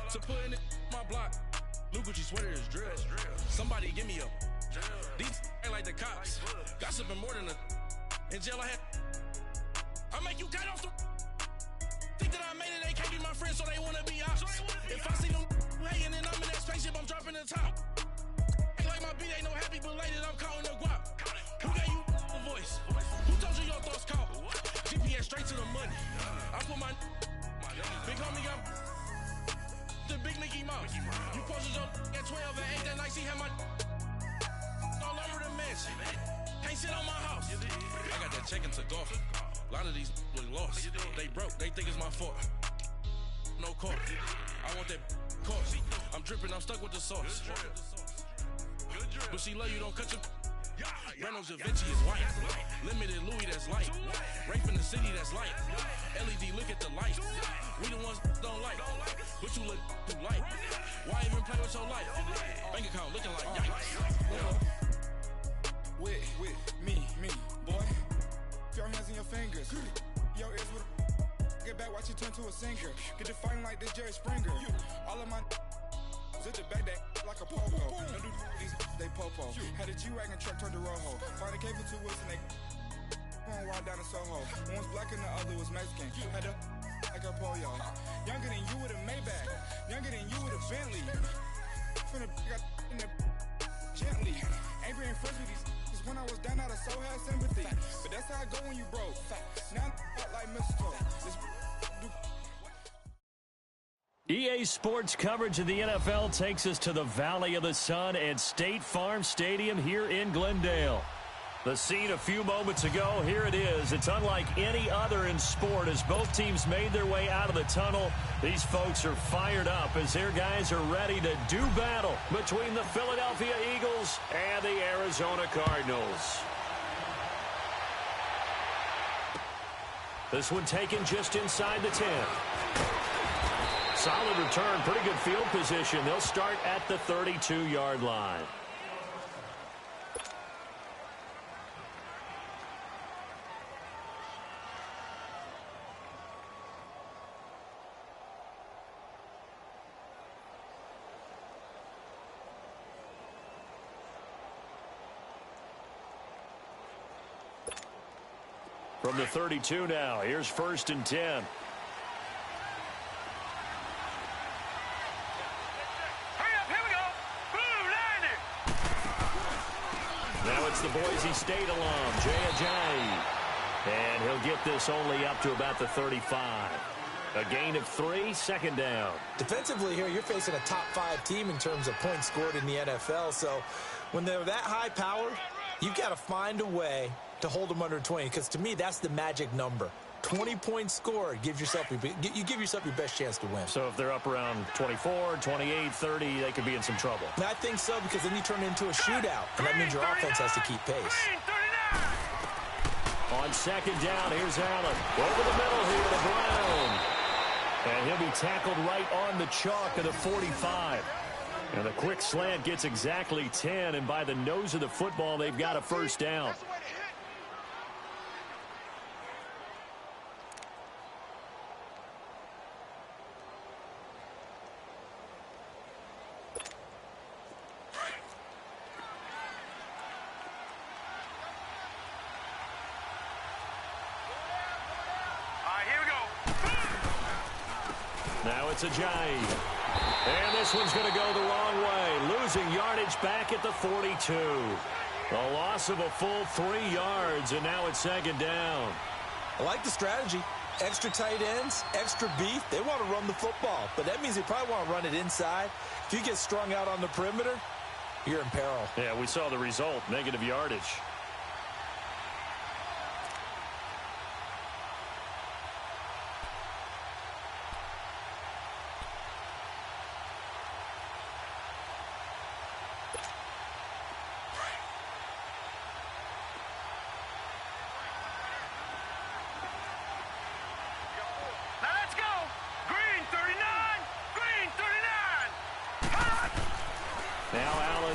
So putting it in my block. Blue Gucci sweater is drill. Somebody give me a. These ain't like the cops. Gossiping more than a. In jail I had. I make you cut off the. Think that I made it, they can't be my friends, so they wanna be ops. If I see them hating and I'm in that spaceship, I'm dropping the top. Ain't like my beat ain't no happy belated, I'm counting the guap. Who gave you the voice? Who told you your thoughts count? GPS straight to the money. I put my big homie got the big Mickey Mouse. You posted your at 12 and 8 that night, see how my all over the mansion. Can't sit on my house. I got that check into golf. A lot of these look lost. They broke, they think it's my fault. No court. I want that course. I'm dripping, I'm stuck with the sauce. But she love you, don't cut your. Reynolds Da Vinci is white. Limited Louis, that's light. Rape in the city, that's light. LED, look at the light. We the ones don't like. But you look too light. Why even play with your life? Bank account looking like yikes. With me, boy. Your hands in your fingers. Your ears with get back, watch you turn to a singer. Get to fighting like this Jerry Springer. All of my at the back that like a popo. No do these they popo. Had a G-Wagon truck turned to Rojo. Find a cave for 2 weeks and they going wild down in Soho. One was black and the other was Mexican. Had a like a polio. Younger than you with a Maybach. Younger than you with a Bentley. Finna got in the gently. Ain't being friends with these. When I was down out of soul had sympathy. But that's how I go when you broke. Now I'm like mistletoe. EA Sports coverage of the NFL takes us to the Valley of the Sun at State Farm Stadium here in Glendale. The scene a few moments ago, here it is. It's unlike any other in sport as both teams made their way out of the tunnel. These folks are fired up as their guys are ready to do battle between the Philadelphia Eagles and the Arizona Cardinals. This one taken just inside the 10. Solid return, pretty good field position. They'll start at the 32-yard line. From the 32 now, here's 1st and 10. Now it's the Boise State alum, Jay Ajayi. And he'll get this only up to about the 35. A gain of 3, 2nd down. Defensively here, you're facing a top 5 team in terms of points scored in the NFL. So when they're that high powered, you've got to find a way to hold them under 20, because to me, that's the magic number. 20 points scored, you give yourself your best chance to win. So if they're up around 24, 28, 30, they could be in some trouble. And I think so, because then you turn it into a shootout, and that means your offense has to keep pace. On 2nd down, here's Allen. Over the middle here to Brown. And he'll be tackled right on the chalk of the 45. And the quick slant gets exactly 10, and by the nose of the football, they've got a 1st down. Now it's Ajayi. And this one's going to go the wrong way. Losing yardage back at the 42. A loss of a full 3 yards, and now it's 2nd down. I like the strategy. Extra tight ends, extra beef. They want to run the football, but that means they probably want to run it inside. If you get strung out on the perimeter, you're in peril. Yeah, we saw the result, negative yardage.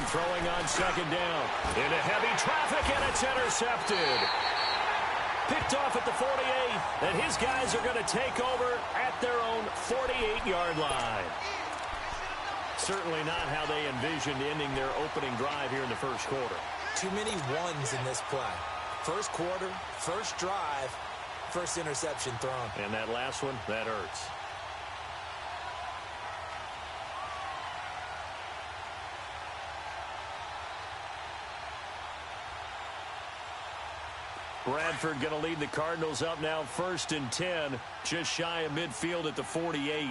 Throwing on 2nd down. Into heavy traffic, and it's intercepted. Picked off at the 48, and his guys are going to take over at their own 48-yard line. Certainly not how they envisioned ending their opening drive here in the first quarter. Too many ones in this play. First quarter, first drive, first interception thrown. And that last one, that hurts. Bradford going to lead the Cardinals up now 1st and 10, just shy of midfield at the 48.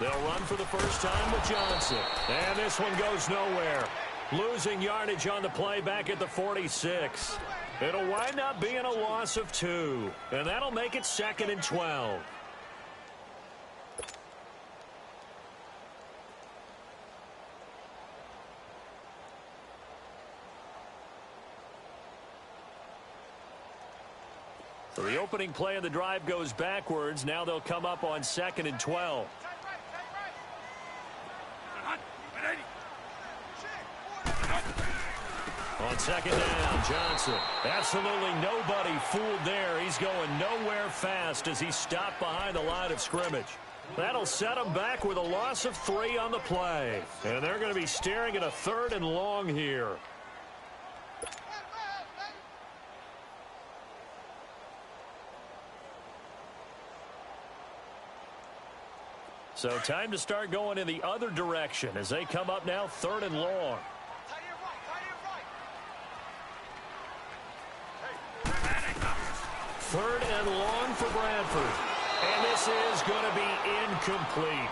They'll run for the first time with Johnson. And this one goes nowhere. Losing yardage on the play back at the 46. It'll wind up being a loss of 2. And that'll make it 2nd and 12. So the opening play of the drive goes backwards. Now they'll come up on 2nd and 12. On 2nd down, Johnson. Absolutely nobody fooled there. He's going nowhere fast as he's stopped behind the line of scrimmage. That'll set him back with a loss of 3 on the play. And they're going to be staring at a 3rd and long here. So time to start going in the other direction as they come up now 3rd and long. Third and long for Bradford. And this is going to be incomplete.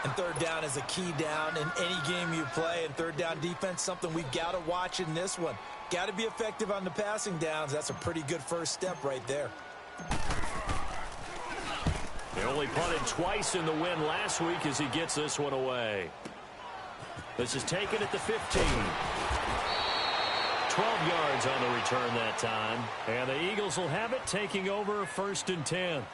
And 3rd down is a key down in any game you play. And 3rd down defense, something we've got to watch in this one. Got to be effective on the passing downs. That's a pretty good first step right there. They only punted twice in the win last week as he gets this one away. This is taken at the 15. 12 yards on the return that time. And the Eagles will have it, taking over 1st and 10.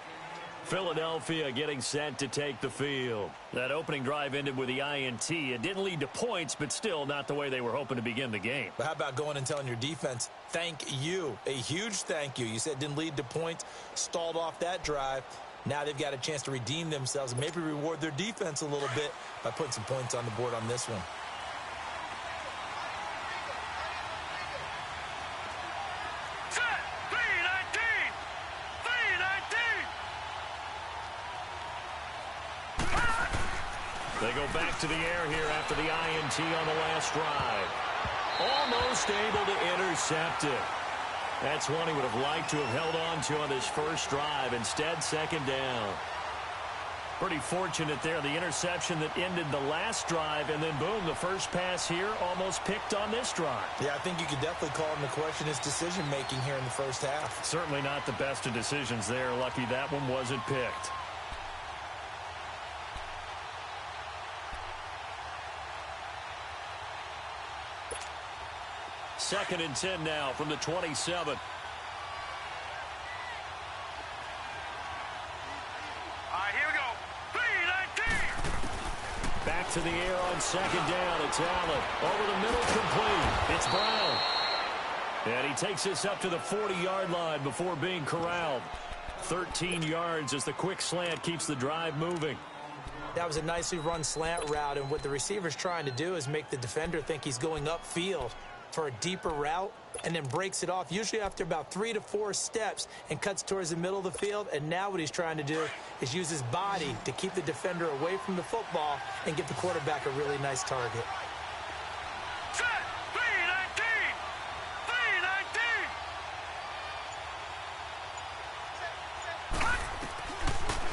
Philadelphia getting set to take the field. That opening drive ended with the INT. It didn't lead to points, but still not the way they were hoping to begin the game. But how about going and telling your defense, thank you, a huge thank you. You said it didn't lead to points, stalled off that drive. Now they've got a chance to redeem themselves and maybe reward their defense a little bit by putting some points on the board on this one. They go back to the air here after the INT on the last drive. Almost able to intercept it. That's one he would have liked to have held on to on this first drive. Instead, 2nd down. Pretty fortunate there. The interception that ended the last drive, and then, boom, the first pass here almost picked on this drive. Yeah, I think you could definitely call him to question his decision-making here in the first half. Certainly not the best of decisions there. Lucky that one wasn't picked. Second and 10 now from the 27. All right, here we go. 3-19. Back to the air on 2nd down. It's Allen. Over the middle, complete. It's Brown. And he takes this up to the 40-yard line before being corralled. 13 yards as the quick slant keeps the drive moving. That was a nicely run slant route, and what the receiver's trying to do is make the defender think he's going upfield for a deeper route, and then breaks it off, usually after about 3 to 4 steps, and cuts towards the middle of the field. And now what he's trying to do is use his body to keep the defender away from the football and give the quarterback a really nice target. Set. 3-19.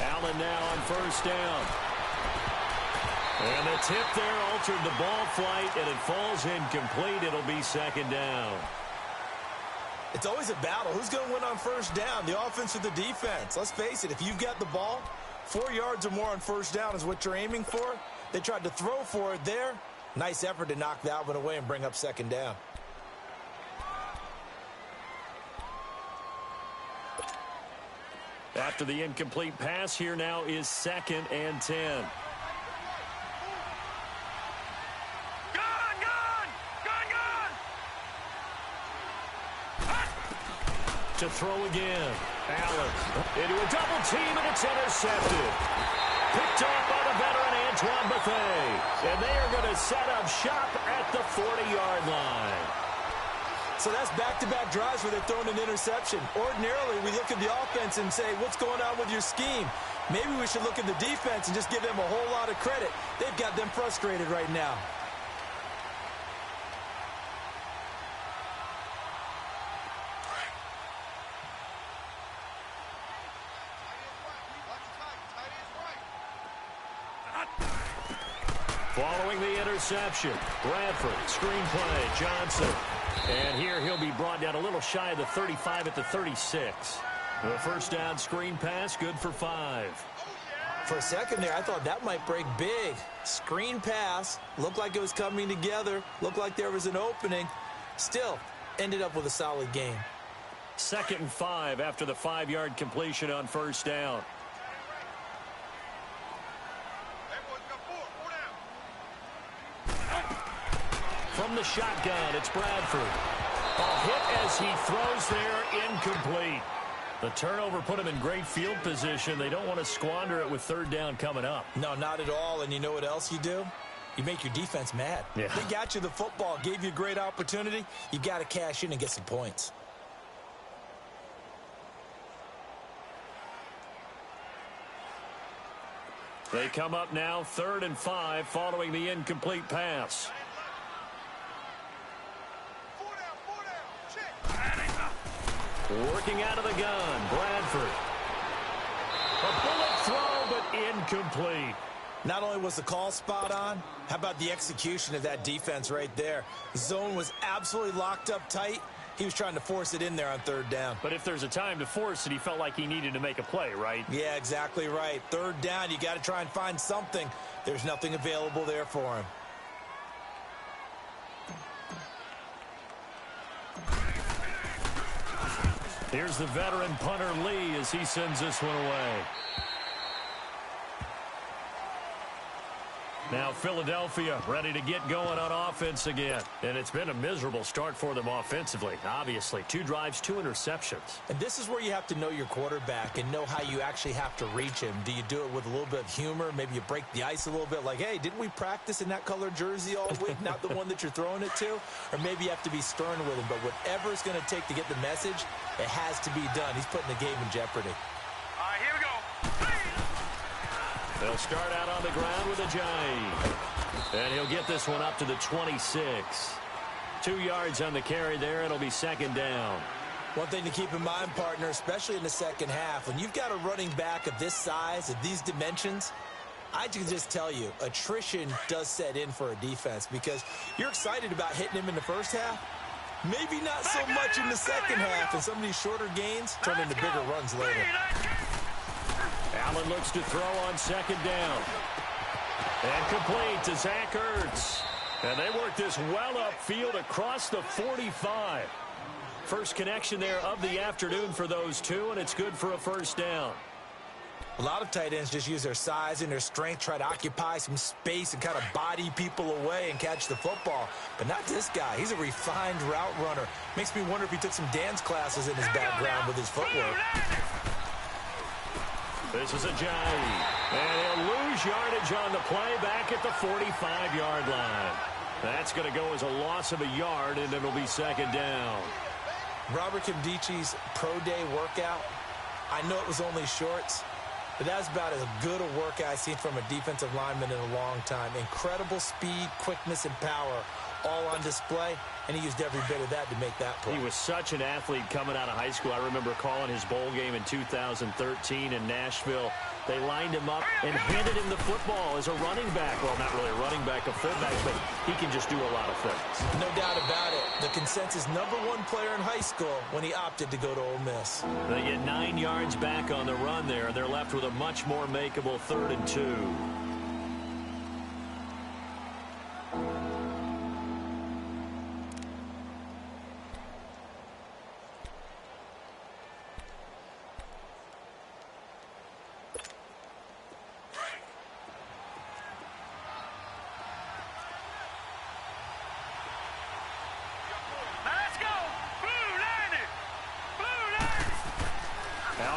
3-19. Allen now on 1st down. And the tip there altered the ball flight, and it falls incomplete. It'll be 2nd down. It's always a battle. Who's going to win on 1st down, the offense or the defense? Let's face it, if you've got the ball, 4 yards or more on 1st down is what you're aiming for. They tried to throw for it there. Nice effort to knock that one away and bring up 2nd down. After the incomplete pass, here now is 2nd and 10. To throw again. Allen into a double team, and it's intercepted. Picked off by the veteran Antoine Bethea. And they are going to set up shop at the 40-yard line. So that's back-to-back drives where they're throwing an interception. Ordinarily, we look at the offense and say, what's going on with your scheme? Maybe we should look at the defense and just give them a whole lot of credit. They've got them frustrated right now. Following the interception, Bradford, screenplay, Johnson. And here he'll be brought down a little shy of the 35 at the 36. The first down screen pass, good for 5. For a second there, I thought that might break big. Screen pass, looked like it was coming together, looked like there was an opening. Still, ended up with a solid game. 2nd and 5 after the 5-yard completion on first down. From the shotgun, it's Bradford. A hit as he throws there, incomplete. The turnover put him in great field position. They don't want to squander it with 3rd down coming up. No, not at all. And you know what else you do? You make your defense mad. Yeah. They got you the football, gave you a great opportunity. You got to cash in and get some points. They come up now 3rd and 5 following the incomplete pass. Working out of the gun, Bradford. A bullet throw, but incomplete. Not only was the call spot on, how about the execution of that defense right there? The zone was absolutely locked up tight. He was trying to force it in there on 3rd down. But if there's a time to force it, he felt like he needed to make a play, right? Yeah, exactly right. 3rd down, you got to try and find something. There's nothing available there for him. Here's the veteran punter Lee as he sends this one away. Now Philadelphia ready to get going on offense again. And it's been a miserable start for them offensively. Obviously, 2 drives, 2 interceptions. And this is where you have to know your quarterback and know how you actually have to reach him. Do you do it with a little bit of humor? Maybe you break the ice a little bit like, hey, didn't we practice in that color jersey all week, not the one that you're throwing it to? Or maybe you have to be stern with him. But whatever it's going to take to get the message, it has to be done. He's putting the game in jeopardy. All right, here we go. They'll start out on the ground with Ajayi. And he'll get this one up to the 26. 2 yards on the carry there. It'll be 2nd down. One thing to keep in mind, partner, especially in the second half, when you've got a running back of this size, of these dimensions, I can just tell you, attrition does set in for a defense because you're excited about hitting him in the first half. Maybe not so much in the second half, and some of these shorter gains turn into bigger runs later. Allen looks to throw on 2nd down. And complete to Zach Ertz. And they work this well upfield across the 45. First connection there of the afternoon for those two, and it's good for a 1st down. A lot of tight ends just use their size and their strength, try to occupy some space and kind of body people away and catch the football. But not this guy. He's a refined route runner. Makes me wonder if he took some dance classes in his background with his footwork. This is Ajayi. And he'll lose yardage on the play back at the 45-yard line. That's going to go as a loss of a yard, and it'll be 2nd down. Robert Kimdichi's pro day workout, I know it was only shorts, but that's about as good a workout I've seen from a defensive lineman in a long time. Incredible speed, quickness, and power all on display, and he used every bit of that to make that play. He was such an athlete coming out of high school. I remember calling his bowl game in 2013 in Nashville. They lined him up and handed him the football as a running back. Well, not really a running back, a fullback, but he can just do a lot of things. No doubt about it. The consensus #1 player in high school when he opted to go to Ole Miss. They get 9 yards back on the run there. They're left with a much more makeable 3rd and 2.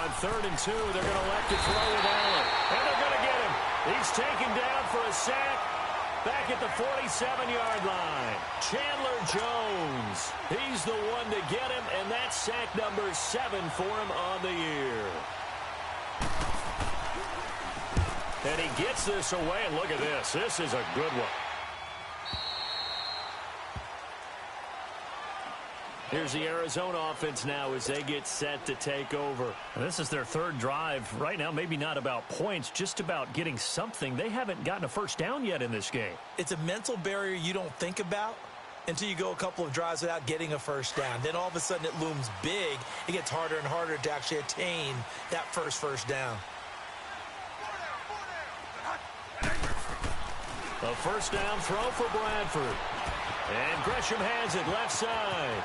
on 3rd and 2. They're going to elect to throw with Allen. And they're going to get him. He's taken down for a sack back at the 47-yard line. Chandler Jones. He's the one to get him, and that's sack number 7 for him on the year. And he gets this away, and look at this. This is a good one. Here's the Arizona offense now as they get set to take over. And this is their 3rd drive. Right now, maybe not about points, just about getting something. They haven't gotten a first down yet in this game. It's a mental barrier you don't think about until you go a couple of drives without getting a first down. Then all of a sudden it looms big. It gets harder and harder to actually attain that first down. A first down throw for Bradford. And Gresham has it left side.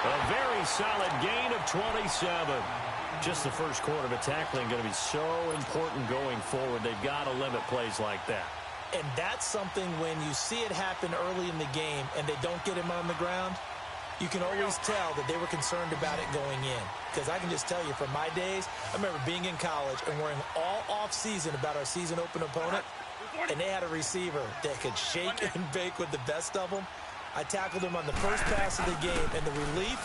A very solid gain of 27. Just the first quarter, but tackling going to be so important going forward. They've got to limit plays like that. And that's something when you see it happen early in the game and they don't get him on the ground, you can always tell that they were concerned about it going in. Because I can just tell you from my days, I remember being in college and worrying all off-season about our season open opponent, and they had a receiver that could shake and bake with the best of them. I tackled him on the first pass of the game, and the relief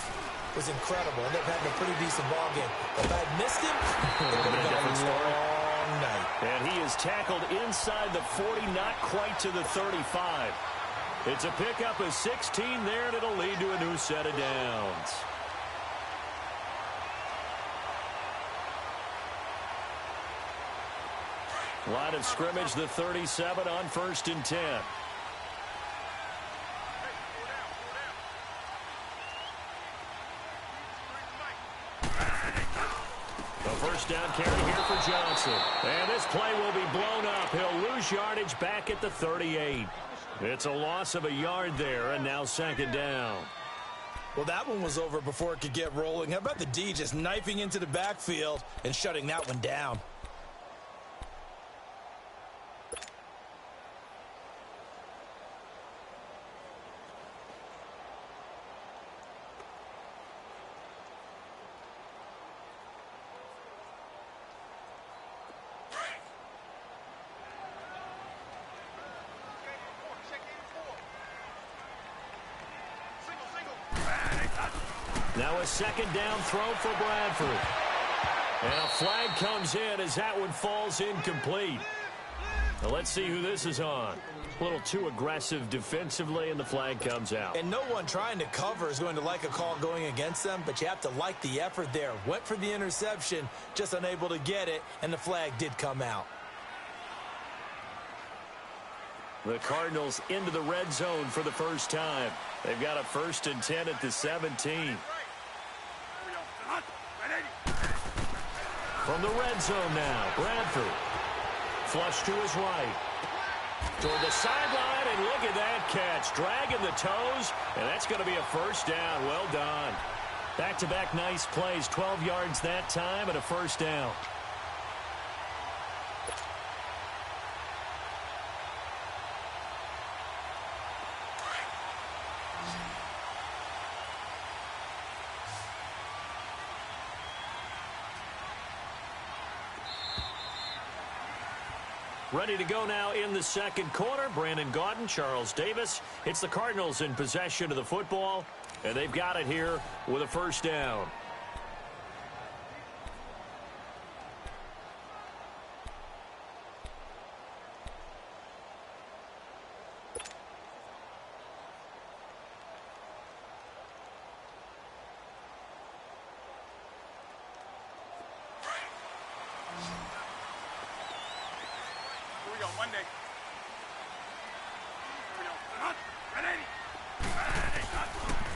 was incredible. Ended up having a pretty decent ball game. If I had missed him, it would have been a long night. And he is tackled inside the 40, not quite to the 35. It's a pickup of 16 there, and it'll lead to a new set of downs. Line of scrimmage, the 37 on 1st and 10. First down carry here for Johnson. And this play will be blown up. He'll lose yardage back at the 38. It's a loss of a yard there, and now 2nd down. Well, that one was over before it could get rolling. How about the D just knifing into the backfield and shutting that one down? Now a 2nd down throw for Bradford. And a flag comes in as that one falls incomplete. Now let's see who this is on. A little too aggressive defensively, and the flag comes out. And no one trying to cover is going to like a call going against them, but you have to like the effort there. Went for the interception, just unable to get it, and the flag did come out. The Cardinals into the red zone for the first time. They've got a 1st and 10 at the 17. From the red zone now, Bradford. Flush to his right. Toward the sideline, and look at that catch. Dragging the toes, and that's going to be a 1st down. Well done. Back-to-back nice plays. 12 yards that time and a 1st down. Ready to go now in the 2nd quarter. Brandon Gaudin, Charles Davis. It's the Cardinals in possession of the football, and they've got it here with a 1st down.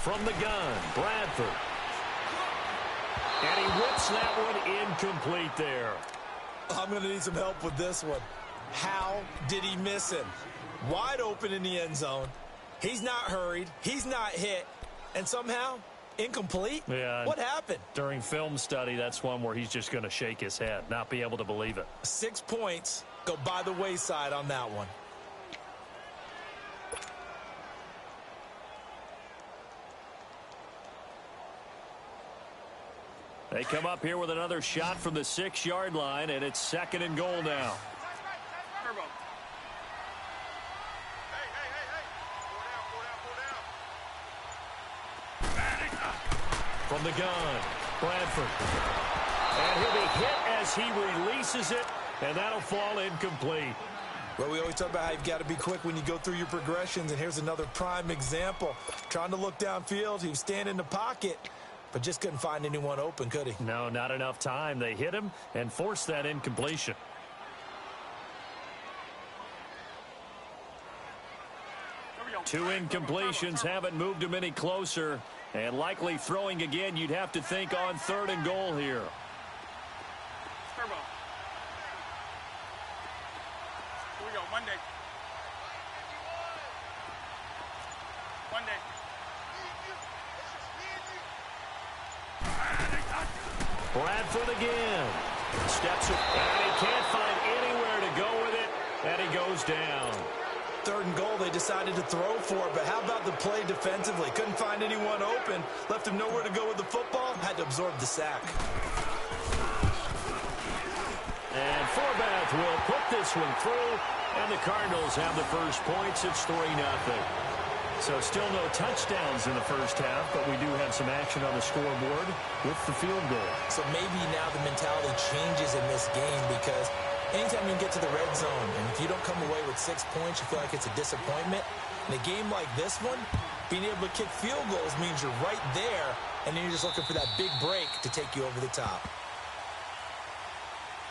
From the gun, Bradford. And he whips that one incomplete there. I'm going to need some help with this one. How did he miss him? Wide open in the end zone. He's not hurried. He's not hit. And somehow, incomplete? Yeah. What happened? During film study, that's one where he's just going to shake his head, not be able to believe it. 6 points go by the wayside on that one. They come up here with another shot from the 6-yard line, and it's 2nd and goal now. From the gun, Bradford. And he'll be hit as he releases it, and that'll fall incomplete. Well, we always talk about how you've got to be quick when you go through your progressions, and here's another prime example. Trying to look downfield, he was standing in the pocket, but just couldn't find anyone open, could he? No, not enough time. They hit him and forced that incompletion. Two incompletions haven't moved him any closer, and likely throwing again, you'd have to think on 3rd and goal here. Here we go, Monday. Bradford again. Steps it, and he can't find anywhere to go with it, and he goes down. 3rd and goal, they decided to throw for it, but how about the play defensively? Couldn't find anyone open, left him nowhere to go with the football, had to absorb the sack. And Forbath will put this one through, and the Cardinals have the first points. It's 3-0. So still no touchdowns in the first half, but we do have some action on the scoreboard with the field goal. So maybe now the mentality changes in this game, because anytime you get to the red zone, and if you don't come away with 6 points, you feel like it's a disappointment. In a game like this one, being able to kick field goals means you're right there, and then you're just looking for that big break to take you over the top.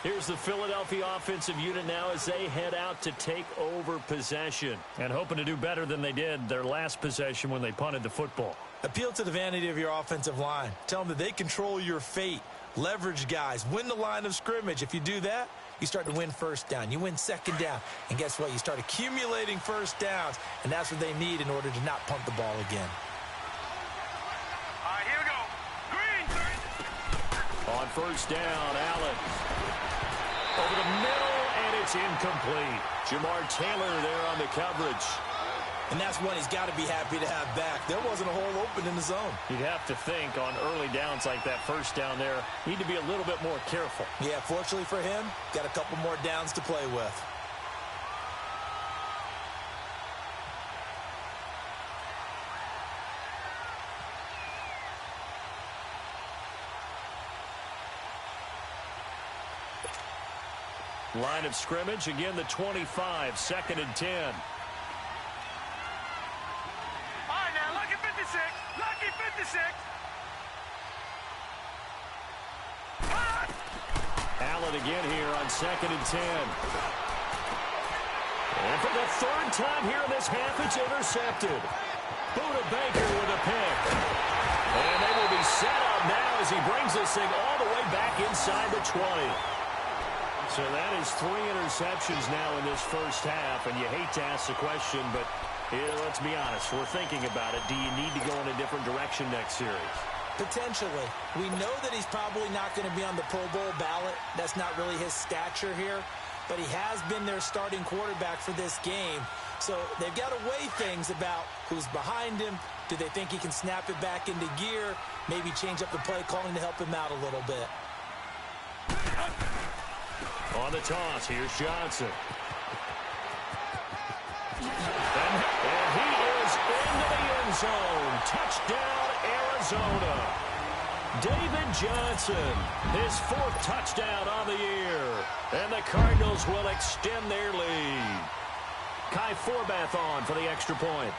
Here's the Philadelphia offensive unit now as they head out to take over possession, and hoping to do better than they did their last possession when they punted the football. Appeal to the vanity of your offensive line. Tell them that they control your fate. Leverage guys. Win the line of scrimmage. If you do that, you start to win first down. You win 2nd down. And guess what? You start accumulating first downs, and that's what they need in order to not punt the ball again. All right, here we go. Green. On first down, Allen. Over the middle, and it's incomplete. Jamar Taylor there on the coverage. And that's one he's got to be happy to have back. There wasn't a hole open in the zone. You'd have to think on early downs like that first down there, need to be a little bit more careful. Yeah, fortunately for him, got a couple more downs to play with. Line of scrimmage, again the 25, 2nd and 10. All right, now, lucky 56. Lucky 56. Allen again here on 2nd and 10. And for the 3rd time here in this half, it's intercepted. Buda Baker with a pick. And they will be set up now as he brings this thing all the way back inside the 20. So that is 3 interceptions now in this first half, and you hate to ask the question, but let's be honest, we're thinking about it. Do you need to go in a different direction next series? Potentially. We know that he's probably not going to be on the Pro Bowl ballot. That's not really his stature here, but he has been their starting quarterback for this game. So they've got to weigh things about who's behind him. Do they think he can snap it back into gear? Maybe change up the play calling to help him out a little bit. On the toss, here's Johnson. And he is into the end zone. Touchdown, Arizona. David Johnson, his 4th touchdown on the year. And the Cardinals will extend their lead. Kai Forbath on for the extra point.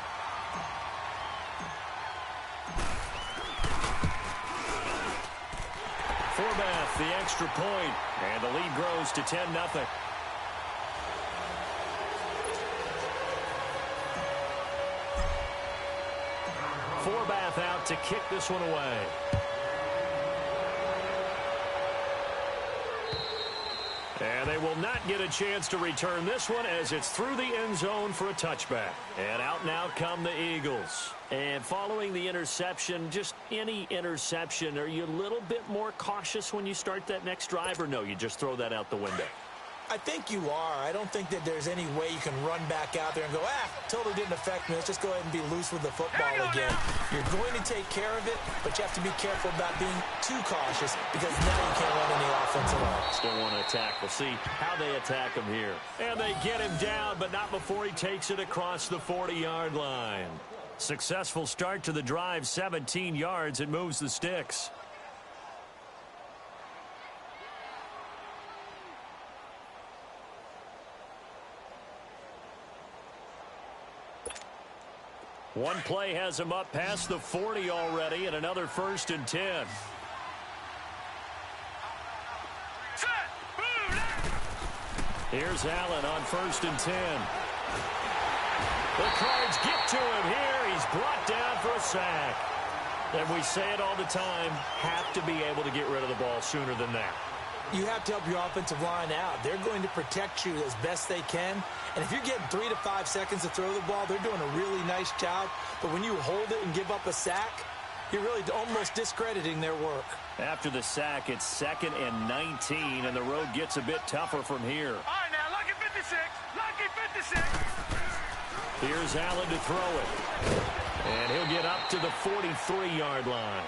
Forbath, the extra point, and the lead grows to 10-0. Forbath out to kick this one away. And they will not get a chance to return this one as it's through the end zone for a touchback. And out now come the Eagles. And following the interception, just any interception, are you a little bit more cautious when you start that next drive, or no, you just throw that out the window? I think you are. I don't think that there's any way you can run back out there and go, totally didn't affect me. Let's just go ahead and be loose with the football again. You're going to take care of it, but you have to be careful about being too cautious because now you can't run any offense at all. Still want to attack. We'll see how they attack him here. And they get him down, but not before he takes it across the 40-yard line. Successful start to the drive, 17 yards. It moves the sticks. One play has him up past the 40 already, and another 1st and 10. Here's Allen on 1st and 10. The Cards get to him here. He's brought down for a sack. And we say it all the time, have to be able to get rid of the ball sooner than that. You have to help your offensive line out. They're going to protect you as best they can. And if you're getting 3 to 5 seconds to throw the ball, they're doing a really nice job. But when you hold it and give up a sack, you're really almost discrediting their work. After the sack, it's 2nd and 19, and the road gets a bit tougher from here. All right, now, lucky 56. Lucky 56. Here's Allen to throw it. And he'll get up to the 43-yard line.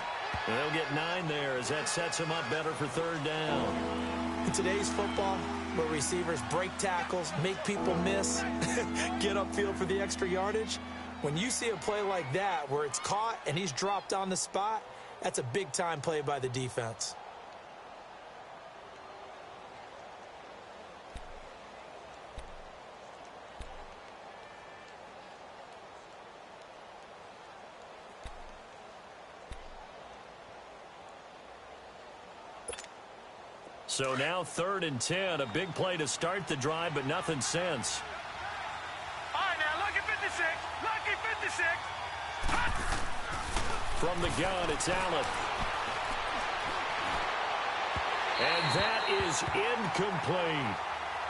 And they'll get 9 there as that sets him up better for 3rd down. In today's football, where receivers break tackles, make people miss, get upfield for the extra yardage, when you see a play like that where it's caught and he's dropped on the spot, that's a big-time play by the defense. So now 3rd and 10, a big play to start the drive, but nothing since. All right, now, lucky 56. Lucky 56. From the gun, it's Allen. And that is incomplete.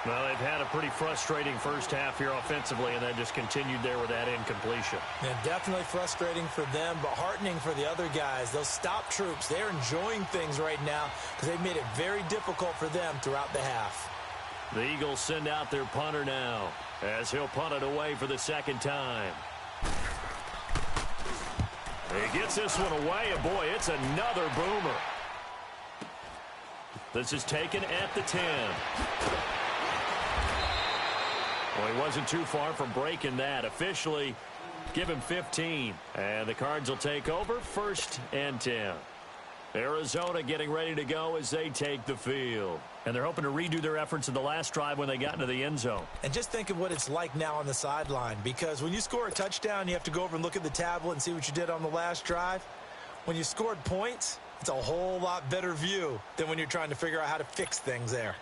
Well, they've had a pretty frustrating first half here offensively, and that just continued there with that incompletion. Yeah, definitely frustrating for them, but heartening for the other guys. Those stop troops, they're enjoying things right now because they've made it very difficult for them throughout the half. The Eagles send out their punter now as he'll punt it away for the 2nd time. He gets this one away, and boy, it's another boomer. This is taken at the 10. Well, he wasn't too far from breaking that. Officially, give him 15. And the Cards will take over 1st and 10. Arizona getting ready to go as they take the field. And they're hoping to redo their efforts in the last drive when they got into the end zone. And just think of what it's like now on the sideline, because when you score a touchdown, you have to go over and look at the tablet and see what you did on the last drive. When you scored points, it's a whole lot better view than when you're trying to figure out how to fix things there.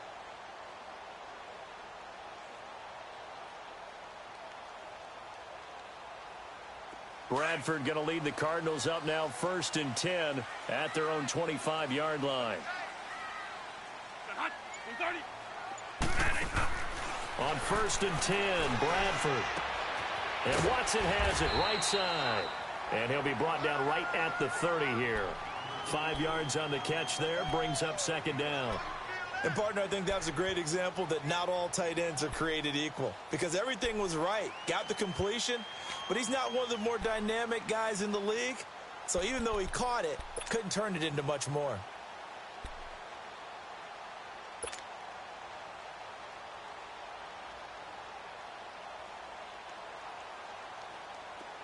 Bradford going to lead the Cardinals up now 1st and 10 at their own 25-yard line. On 1st and 10, Bradford. And Watson has it right side. And he'll be brought down right at the 30 here. 5 yards on the catch there, brings up 2nd down. And, partner, I think that was a great example that not all tight ends are created equal, because everything was right. Got the completion, but he's not one of the more dynamic guys in the league. So even though he caught it, couldn't turn it into much more.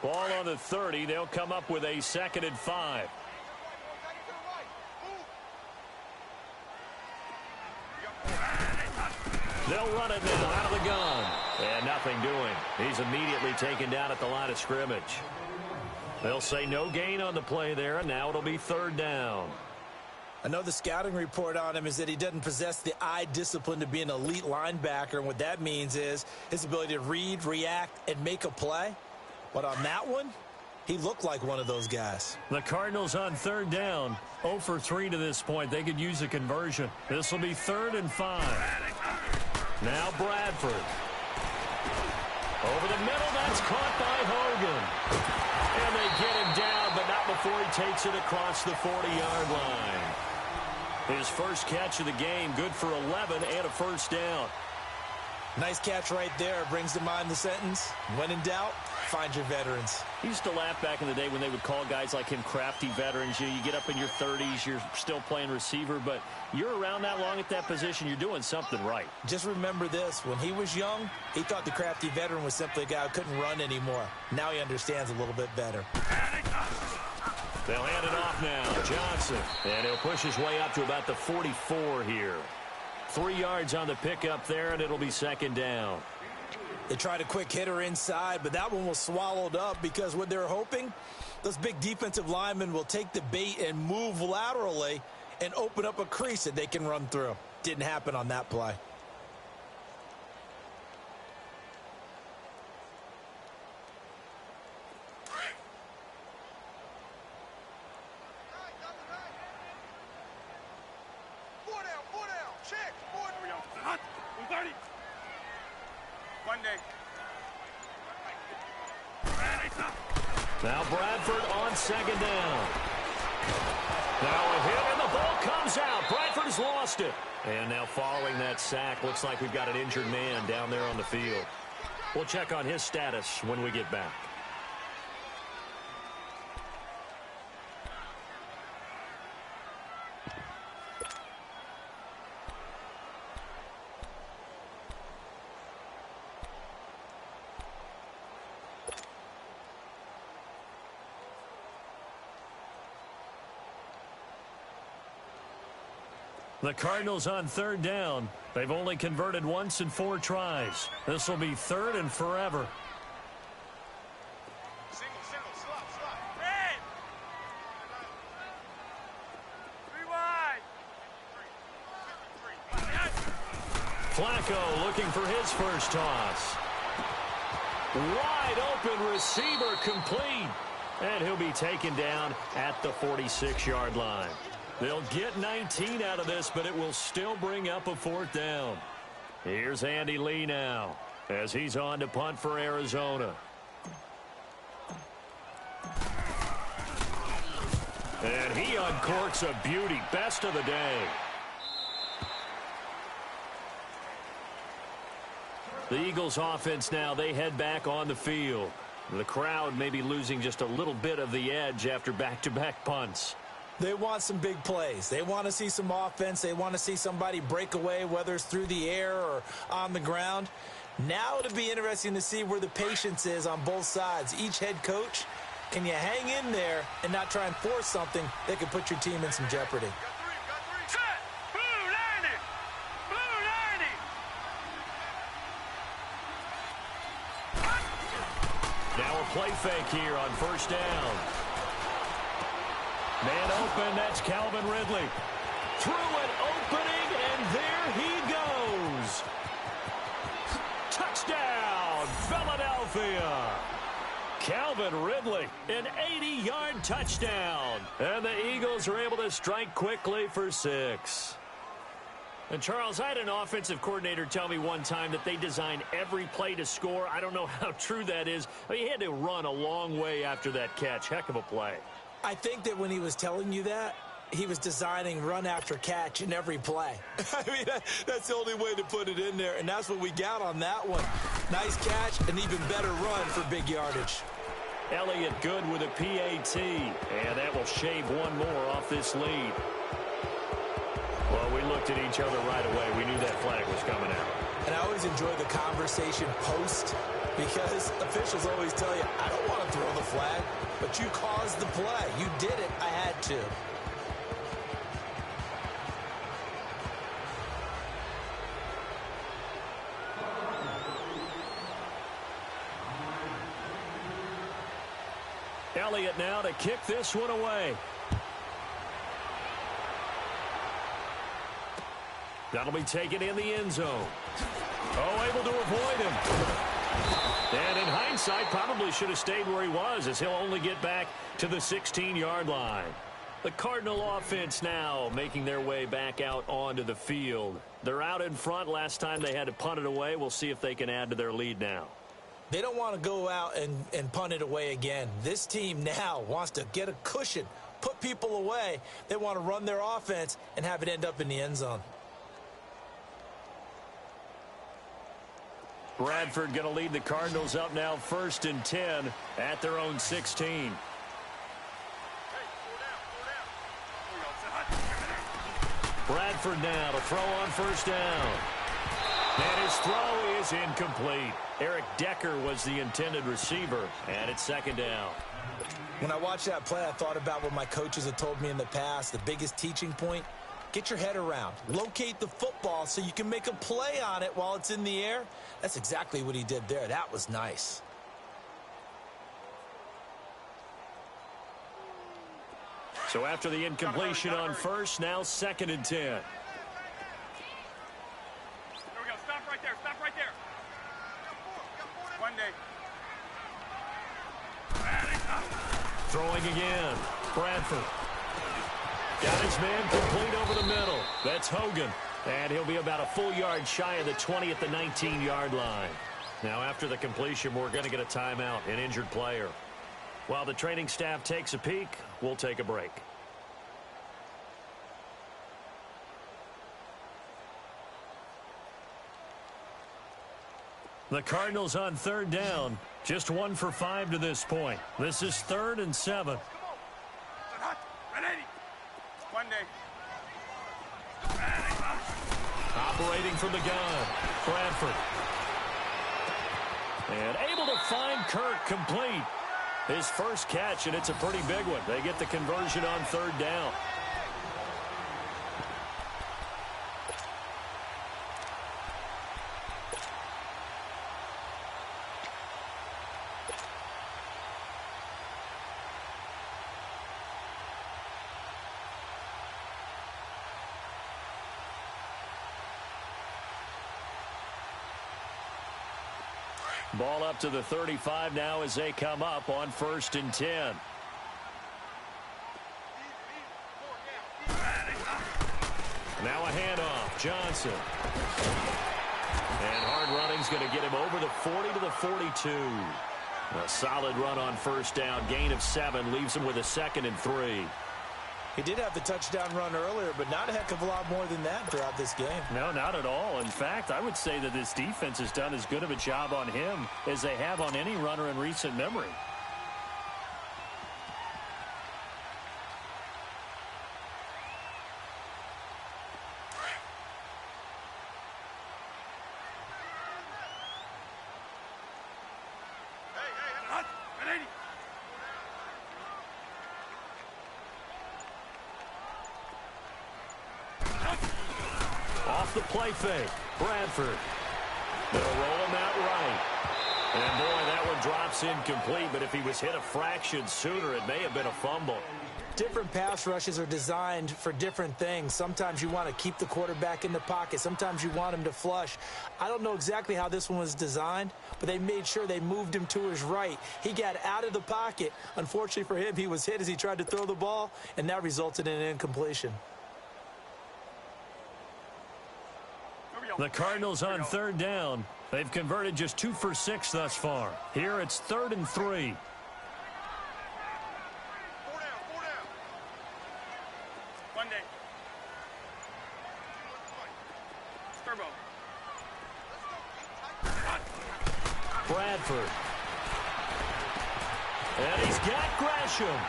Ball on the 30. They'll come up with a 2nd and 5. They'll run it now out of the gun. And nothing doing. He's immediately taken down at the line of scrimmage. They'll say no gain on the play there, and now it'll be 3rd down. I know the scouting report on him is that he doesn't possess the eye discipline to be an elite linebacker, and what that means is his ability to read, react, and make a play. But on that one, he looked like one of those guys. The Cardinals on 3rd down, 0 for 3 to this point. They could use a conversion. This will be 3rd and 5. Now Bradford. Over the middle, that's caught by Hogan. And they get him down, but not before he takes it across the 40-yard line. His first catch of the game, good for 11 and a 1st down. Nice catch right there. Brings to mind the sentence, when in doubt, find your veterans. He used to laugh back in the day when they would call guys like him crafty veterans. You get up in your 30s, you're still playing receiver, but you're around that long at that position, you're doing something right. Just remember this. When he was young, he thought the crafty veteran was simply a guy who couldn't run anymore. Now he understands a little bit better. They'll hand it off now. Johnson. And he'll push his way up to about the 44 here. 3 yards on the pickup there, and it'll be second down. They tried a quick hitter inside, but that one was swallowed up because what they're hoping, those big defensive linemen will take the bait and move laterally and open up a crease that they can run through. Didn't happen on that play. Now Bradford on second down. Now a hit and the ball comes out. Bradford's lost it. And now following that sack, looks like we've got an injured man down there on the field. We'll check on his status when we get back. The Cardinals on third down. They've only converted once in 4 tries. This will be third and forever. Slot. Red! 3 wide! Flacco looking for his first toss. Wide open receiver complete. And he'll be taken down at the 46-yard line. They'll get 19 out of this, but it will still bring up a 4th down. Here's Andy Lee now as he's on to punt for Arizona. And he uncorks a beauty. Best of the day. The Eagles offense now, they head back on the field. The crowd may be losing just a little bit of the edge after back-to-back punts. They want some big plays. They want to see some offense. They want to see somebody break away, whether it's through the air or on the ground. Now it'll be interesting to see where the patience is on both sides. Each head coach, can you hang in there and not try and force something that could put your team in some jeopardy? Set! Blue 90! Blue 90! Now a play fake here on first down. Man open, that's Calvin Ridley. Through an opening, and there he goes. Touchdown, Philadelphia. Calvin Ridley, an 80-yard touchdown. And the Eagles are able to strike quickly for 6. And, Charles, I had an offensive coordinator tell me one time that they design every play to score. I don't know how true that is. I mean, he had to run a long way after that catch. Heck of a play. I think that when he was telling you that, he was designing run after catch in every play. I mean, that's the only way to put it in there, and that's what we got on that one. Nice catch, an even better run for big yardage. Elliott good with a PAT, and that will shave one more off this lead. Well, we looked at each other right away. We knew that flag was coming out. And I always enjoy the conversation post, because officials always tell you, I don't want to throw the flag, but you caused the play. You did it. I had to. Elliott now to kick this one away. That'll be taken in the end zone. Oh, able to avoid him. And in hindsight, probably should have stayed where he was, as he'll only get back to the 16-yard line. The Cardinal offense now making their way back out onto the field. They're out in front. Last time they had to punt it away. We'll see if they can add to their lead now. They don't want to go out and punt it away again. This team now wants to get a cushion, put people away. They want to run their offense and have it end up in the end zone. Bradford going to lead the Cardinals up now 1st and 10 at their own 16. Bradford now to throw on 1st down. And his throw is incomplete. Eric Decker was the intended receiver, and it's 2nd down. When I watched that play, I thought about what my coaches had told me in the past. The biggest teaching point, get your head around. Locate the football so you can make a play on it while it's in the air. That's exactly what he did there. That was nice. So after the incompletion on 1st, now 2nd and 10. There we go. Stop right there. Stop right there. One day. Throwing again. Bradford. Got his man complete over the middle. That's Hogan. And he'll be about a full yard shy of the 20 at the 19-yard line. Now after the completion, we're going to get a timeout, an injured player. While the training staff takes a peek, we'll take a break. The Cardinals on 3rd down. Just 1 for 5 to this point. This is 3rd and 7. One day. Operating from the gun. Bradford. And able to find Kirk complete. His first catch, and it's a pretty big one. They get the conversion on 3rd down. Ball up to the 35 now as they come up on 1st and 10. Now a handoff. Johnson. And hard running's going to get him over the 40 to the 42. A solid run on 1st down. Gain of 7 leaves him with a 2nd and 3. He did have the touchdown run earlier, but not a heck of a lot more than that throughout this game. No, not at all. In fact, I would say that this defense has done as good of a job on him as they have on any runner in recent memory. Off the play fake. Bradford. They'll roll him out right. And boy, that one drops incomplete, but if he was hit a fraction sooner, it may have been a fumble. Different pass rushes are designed for different things. Sometimes you want to keep the quarterback in the pocket. Sometimes you want him to flush. I don't know exactly how this one was designed, but they made sure they moved him to his right. He got out of the pocket. Unfortunately for him, he was hit as he tried to throw the ball, and that resulted in an incompletion. The Cardinals on 3rd down. They've converted just 2 for 6 thus far. Here it's 3rd and 3. One day. Turbo. Bradford. And he's got Gresham.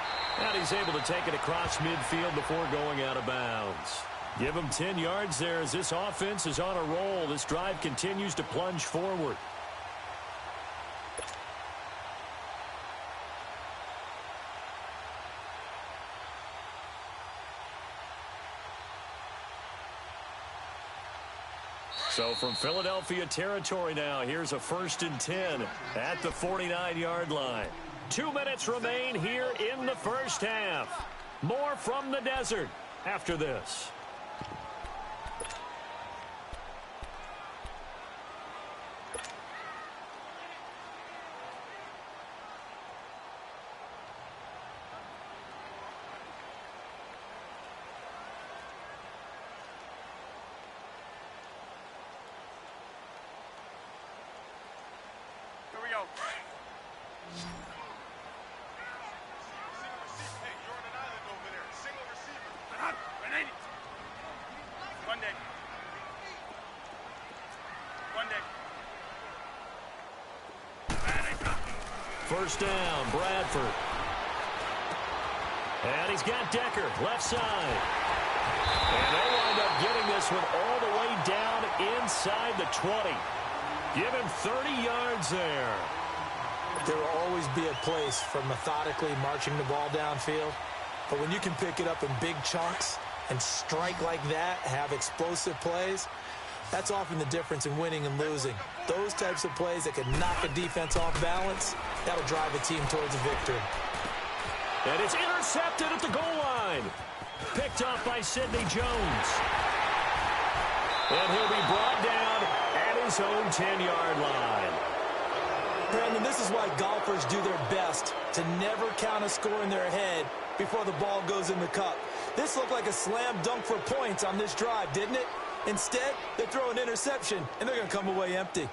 And he's able to take it across midfield before going out of bounds. Give him 10 yards there as this offense is on a roll. This drive continues to plunge forward. So from Philadelphia territory now, here's a 1st and 10 at the 49-yard line. 2 minutes remain here in the 1st half. More from the desert after this. first down, Bradford. And he's got Decker, left side. And they'll wind up getting this one all the way down inside the 20. Give him 30 yards there. There will always be a place for methodically marching the ball downfield. But when you can pick it up in big chunks and strike like that, have explosive plays, that's often the difference in winning and losing. Those types of plays that can knock a defense off balance, that'll drive a team towards a victory. And it's intercepted at the goal line. Picked off by Sidney Jones. And he'll be brought down at his own 10-yard line. Brandon, this is why golfers do their best to never count a score in their head before the ball goes in the cup. This looked like a slam dunk for points on this drive, didn't it? Instead, they throw an interception, and they're going to come away empty.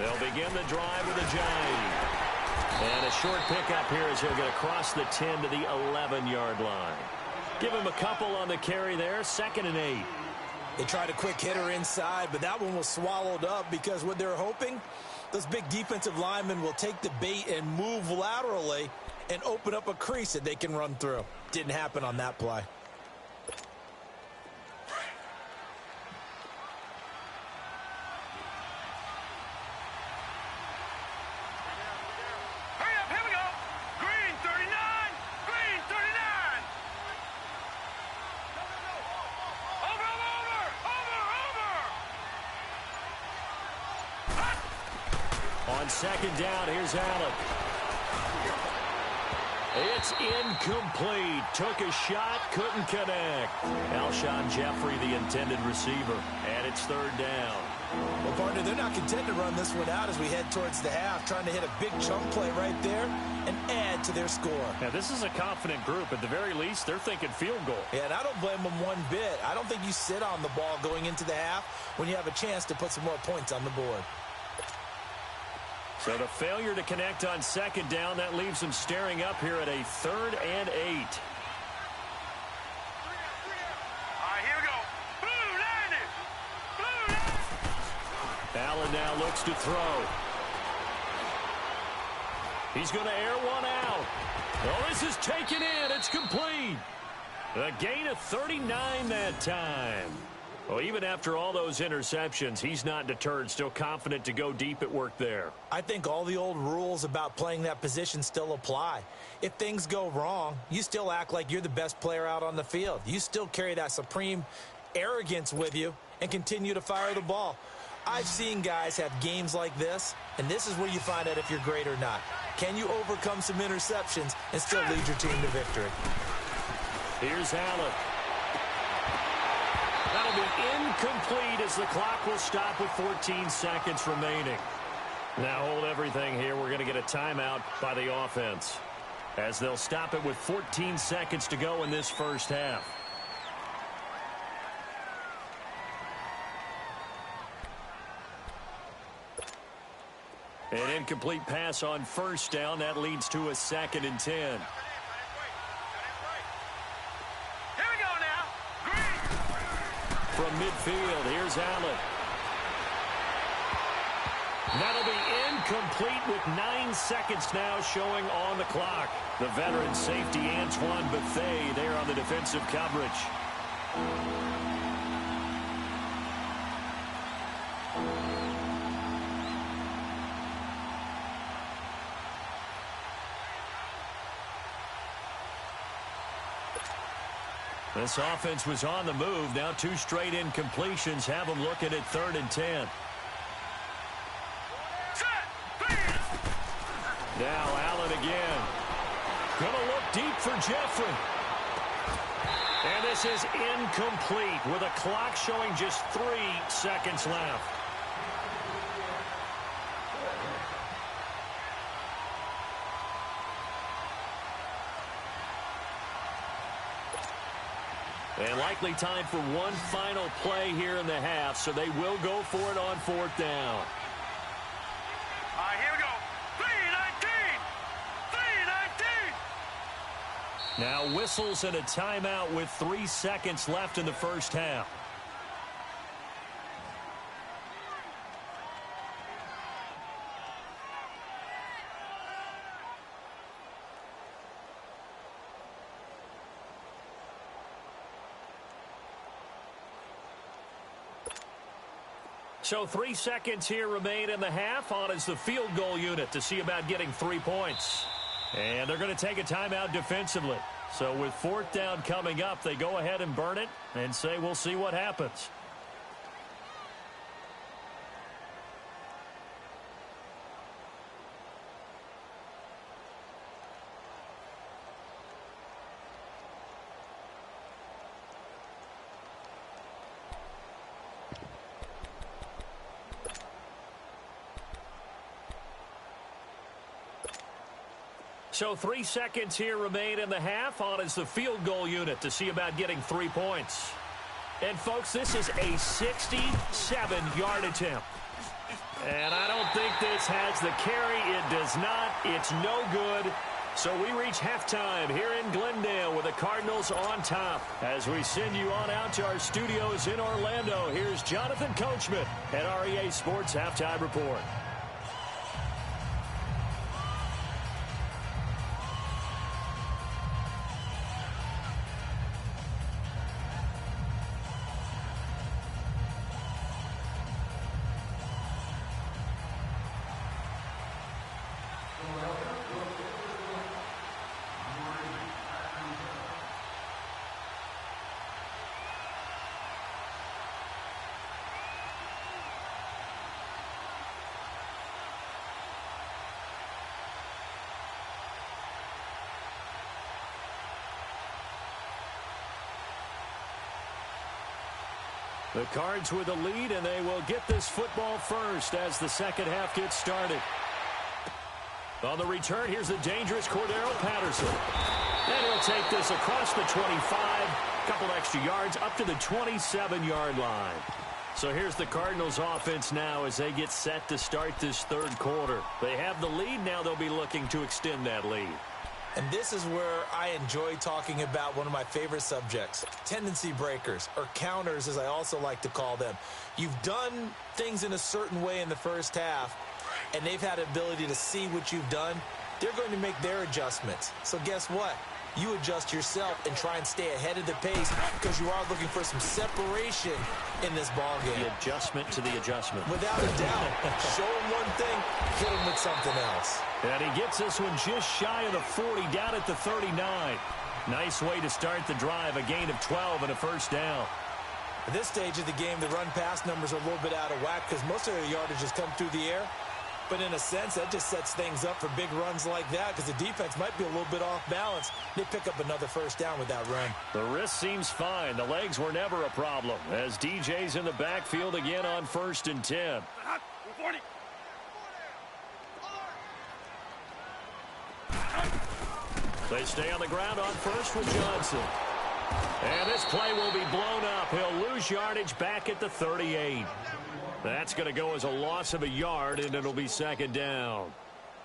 They'll begin the drive with a jive. And a short pickup here as he'll get across the 10 to the 11-yard line. Give him a couple on the carry there, 2nd and 8. They tried a quick hitter inside, but that one was swallowed up because what they're hoping, those big defensive linemen will take the bait and move laterally and open up a crease that they can run through. Didn't happen on that play. On 2nd down, here's Allen. It's incomplete. Took a shot, couldn't connect. Alshon Jeffrey, the intended receiver, and it's 3rd down. Well, partner, they're not content to run this one out as we head towards the half, trying to hit a big chunk play right there and add to their score. Now, this is a confident group. At the very least, they're thinking field goal. Yeah, and I don't blame them one bit. I don't think you sit on the ball going into the half when you have a chance to put some more points on the board. So the failure to connect on 2nd down, that leaves them staring up here at a 3rd and 8. All right, here we go. Blue line it. Blue line. Allen now looks to throw. He's going to air one out. Oh, this is taken in. It's complete. A gain of 39 that time. Well, even after all those interceptions, he's not deterred, still confident to go deep at work there. I think all the old rules about playing that position still apply. If things go wrong, you still act like you're the best player out on the field. You still carry that supreme arrogance with you and continue to fire the ball. I've seen guys have games like this, and this is where you find out if you're great or not. Can you overcome some interceptions and still lead your team to victory? Here's Allen. That'll be incomplete as the clock will stop with 14 seconds remaining. Now hold everything here. We're going to get a timeout by the offense as they'll stop it with 14 seconds to go in this first half. An incomplete pass on 1st down. That leads to a 2nd and 10. From midfield, here's Allen. That'll be incomplete with 9 seconds now showing on the clock. The veteran safety Antoine Bethea there on the defensive coverage. This offense was on the move. Now 2 straight incompletions have them looking at 3rd and 10. Now Allen again. Gonna look deep for Jeffrey. And this is incomplete with a clock showing just 3 seconds left. And likely time for one final play here in the half, so they will go for it on 4th down. All right, here we go. Now whistles and a timeout with 3 seconds left in the first half. So 3 seconds here remain in the half. On is the field goal unit to see about getting 3 points. And they're going to take a timeout defensively. So with 4th down coming up, they go ahead and burn it and say we'll see what happens. So 3 seconds here remain in the half. On is the field goal unit to see about getting 3 points. And, folks, this is a 67-yard attempt. And I don't think this has the carry. It does not. It's no good. So we reach halftime here in Glendale with the Cardinals on top. As we send you on out to our studios in Orlando, here's Jonathan Coachman at REA Sports Halftime Report. The Cards with a lead, and they will get this football first as the second half gets started. On the return, here's the dangerous Cordero Patterson. And he'll take this across the 25, a couple extra yards, up to the 27-yard line. So here's the Cardinals offense now as they get set to start this third quarter. They have the lead. Now they'll be looking to extend that lead. And this is where I enjoy talking about one of my favorite subjects, tendency breakers, or counters as I also like to call them. You've done things in a certain way in the first half, and they've had the ability to see what you've done. They're going to make their adjustments. So guess what? You adjust yourself and try and stay ahead of the pace because you are looking for some separation in this ball game. The adjustment to the adjustment. Without a doubt. Show him one thing, hit him with something else. And he gets this one just shy of the 40, down at the 39. Nice way to start the drive, a gain of 12 and a first down. At this stage of the game, the run-pass numbers are a little bit out of whack because most of their yardage has come through the air. But in a sense, that just sets things up for big runs like that because the defense might be a little bit off balance. They pick up another first down with that run. The wrist seems fine. The legs were never a problem as DJ's in the backfield again on 1st and 10. They stay on the ground on first with Johnson. And this play will be blown up. He'll lose yardage back at the 38. That's going to go as a loss of a yard, and it'll be second down.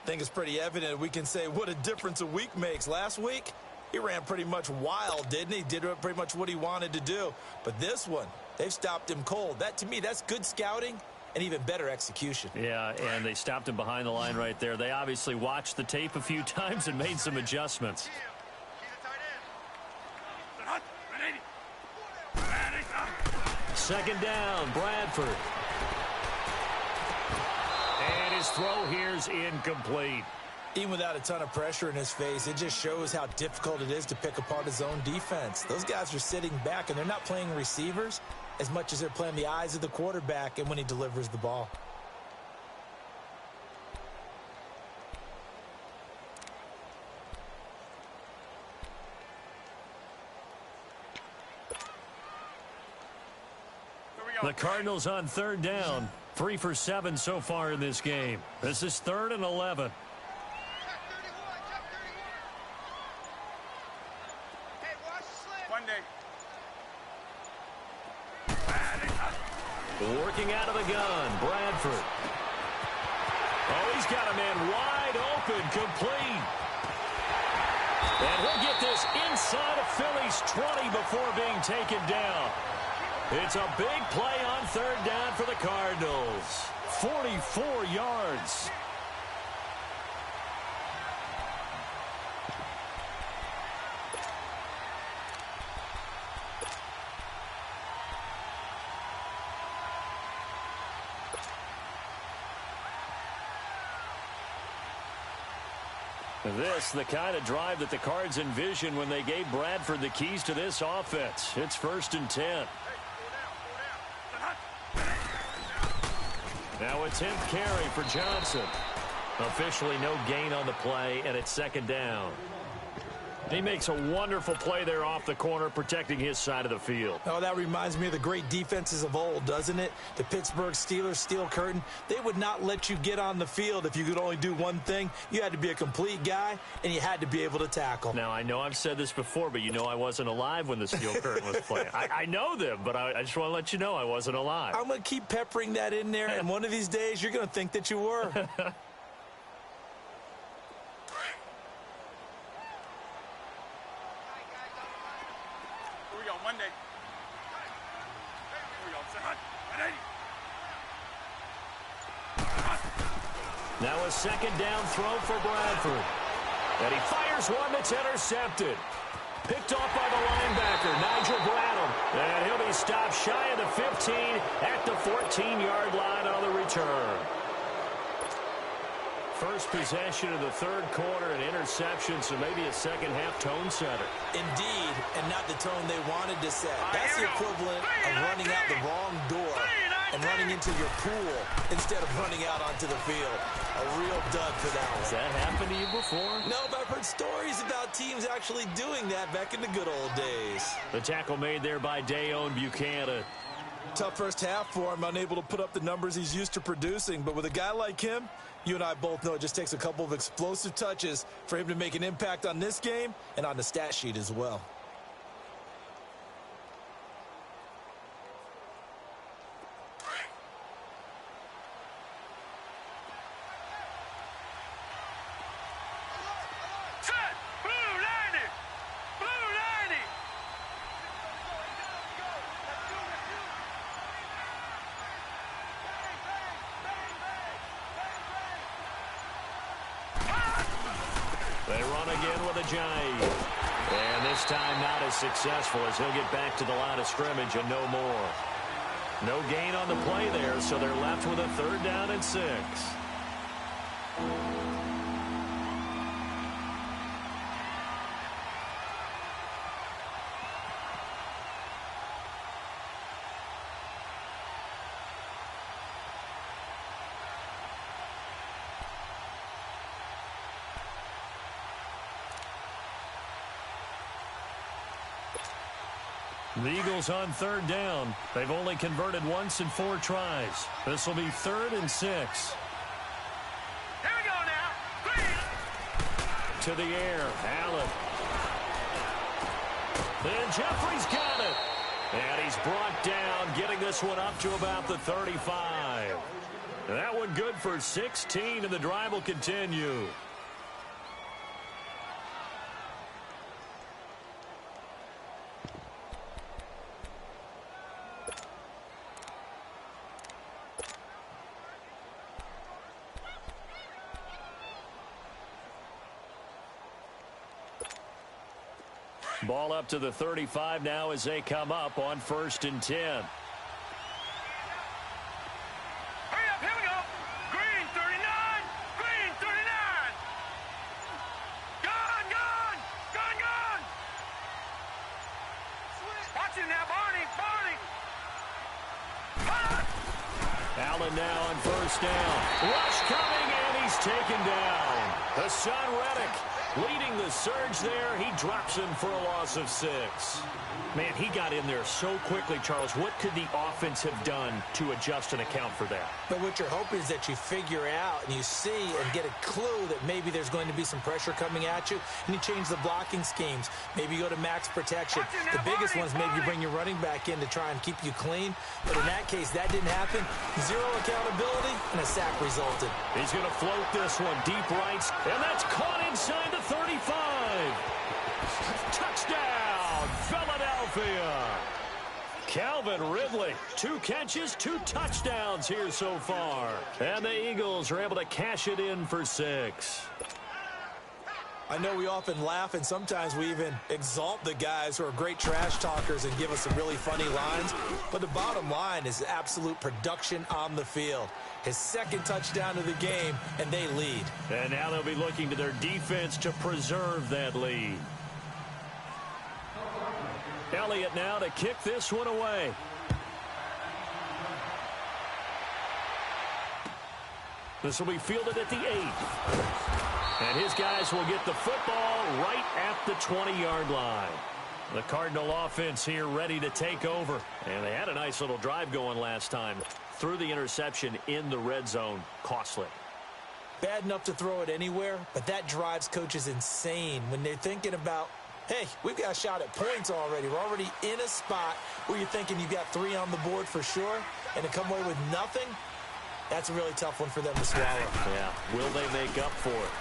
I think it's pretty evident. We can say what a difference a week makes. Last week, he ran pretty much wild, didn't he? Did pretty much what he wanted to do. But this one, they've stopped him cold. That, to me, that's good scouting and even better execution. Yeah, and they stopped him behind the line right there. They obviously watched the tape a few times and made some adjustments. Second down, Bradford. And his throw here's incomplete. Even without a ton of pressure in his face, it just shows how difficult it is to pick apart his own defense. Those guys are sitting back, and they're not playing receivers as much as they're playing the eyes of the quarterback and when he delivers the ball. The Cardinals on third down. 3 for 7 so far in this game. This is 3rd and 11. Working out of the gun, Bradford. Oh, he's got a man wide open, complete. And he'll get this inside of Philly's 20 before being taken down. It's a big play on third down for the Cardinals. 44 yards. This, the kind of drive that the Cards envisioned when they gave Bradford the keys to this offense. It's 1st and 10. Now a 10th carry for Johnson. Officially no gain on the play, and it's 2nd down. He makes a wonderful play there off the corner, protecting his side of the field. Oh, that reminds me of the great defenses of old, doesn't it? The Pittsburgh Steelers steel curtain. They would not let you get on the field if you could only do one thing. You had to be a complete guy, and you had to be able to tackle. Now, I know I've said this before, but you know I wasn't alive when the steel curtain was playing. I know them, but I just want to let you know I wasn't alive. I'm going to keep peppering that in there, and one of these days you're going to think that you were. Monday. Now a 2nd down throw for Bradford. And he fires one that's intercepted. Picked off by the linebacker, Nigel Bradham. And he'll be stopped shy of the 15 at the 14-yard line on the return. First possession of the third quarter, an interception, so maybe a second-half tone setter. Indeed, and not the tone they wanted to set. That's the equivalent of running out the wrong door and running into your pool instead of running out onto the field. A real dud for that one. Has that happened to you before? No, but I've heard stories about teams actually doing that back in the good old days. The tackle made there by Dayon Buchanan. Tough first half for him, unable to put up the numbers he's used to producing. But with a guy like him, you and I both know it just takes a couple of explosive touches for him to make an impact on this game and on the stat sheet as well. They run again with a Johnny. And this time not as successful as he'll get back to the line of scrimmage and no more. No gain on the play there, so they're left with a 3rd down and 6. The Eagles on 3rd down. They've only converted once in 4 tries. This will be 3rd and 6. Here we go now. Green. To the air, Allen. And Jeffrey's got it. And he's brought down, getting this one up to about the 35. That one good for 16, and the drive will continue. Ball up to the 35 now as they come up on 1st and 10. Hurry up, here we go. Green 39. Green 39. Gone, gone. Gone, gone. Watch him now, Barney. Barney. Allen now on 1st down. Rush coming, and he's taken down. Hassan Reddick leading the surge there. He drops him for a loss of 6. Man, he got in there so quickly, Charles. What could the offense have done to adjust and account for that? But what you're hoping is that you figure out and you see and get a clue that maybe there's going to be some pressure coming at you, and you change the blocking schemes. Maybe you go to max protection. The biggest one is maybe you bring your running back in to try and keep you clean. But in that case, that didn't happen. 0 accountability, and a sack resulted. He's going to float this one deep right, and that's caught inside the 35. Philadelphia. Calvin Ridley, 2 catches, 2 touchdowns here so far. And the Eagles are able to cash it in for 6. I know we often laugh, and sometimes we even exalt the guys who are great trash talkers and give us some really funny lines. But the bottom line is absolute production on the field. His 2nd touchdown of the game, and they lead. And now they'll be looking to their defense to preserve that lead. Elliott now to kick this one away. This will be fielded at the 8. And his guys will get the football right at the 20-yard line. The Cardinal offense here ready to take over. And they had a nice little drive going last time. Threw the interception in the red zone. Costly. Bad enough to throw it anywhere, but that drives coaches insane when they're thinking about, hey, we've got a shot at points already. We're already in a spot where you're thinking you've got 3 on the board for sure, and to come away with nothing, that's a really tough one for them to swallow. Yeah, will they make up for it?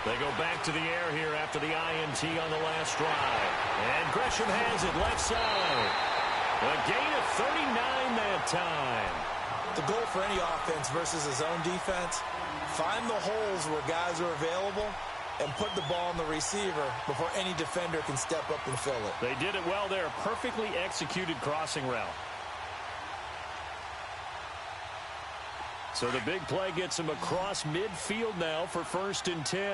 They go back to the air here after the INT on the last drive. And Gresham has it left side. A gain of 39 that time. The goal for any offense versus his own defense, find the holes where guys are available and put the ball on the receiver before any defender can step up and fill it. They did it well there. Perfectly executed crossing route. So the big play gets him across midfield now for 1st and 10. 4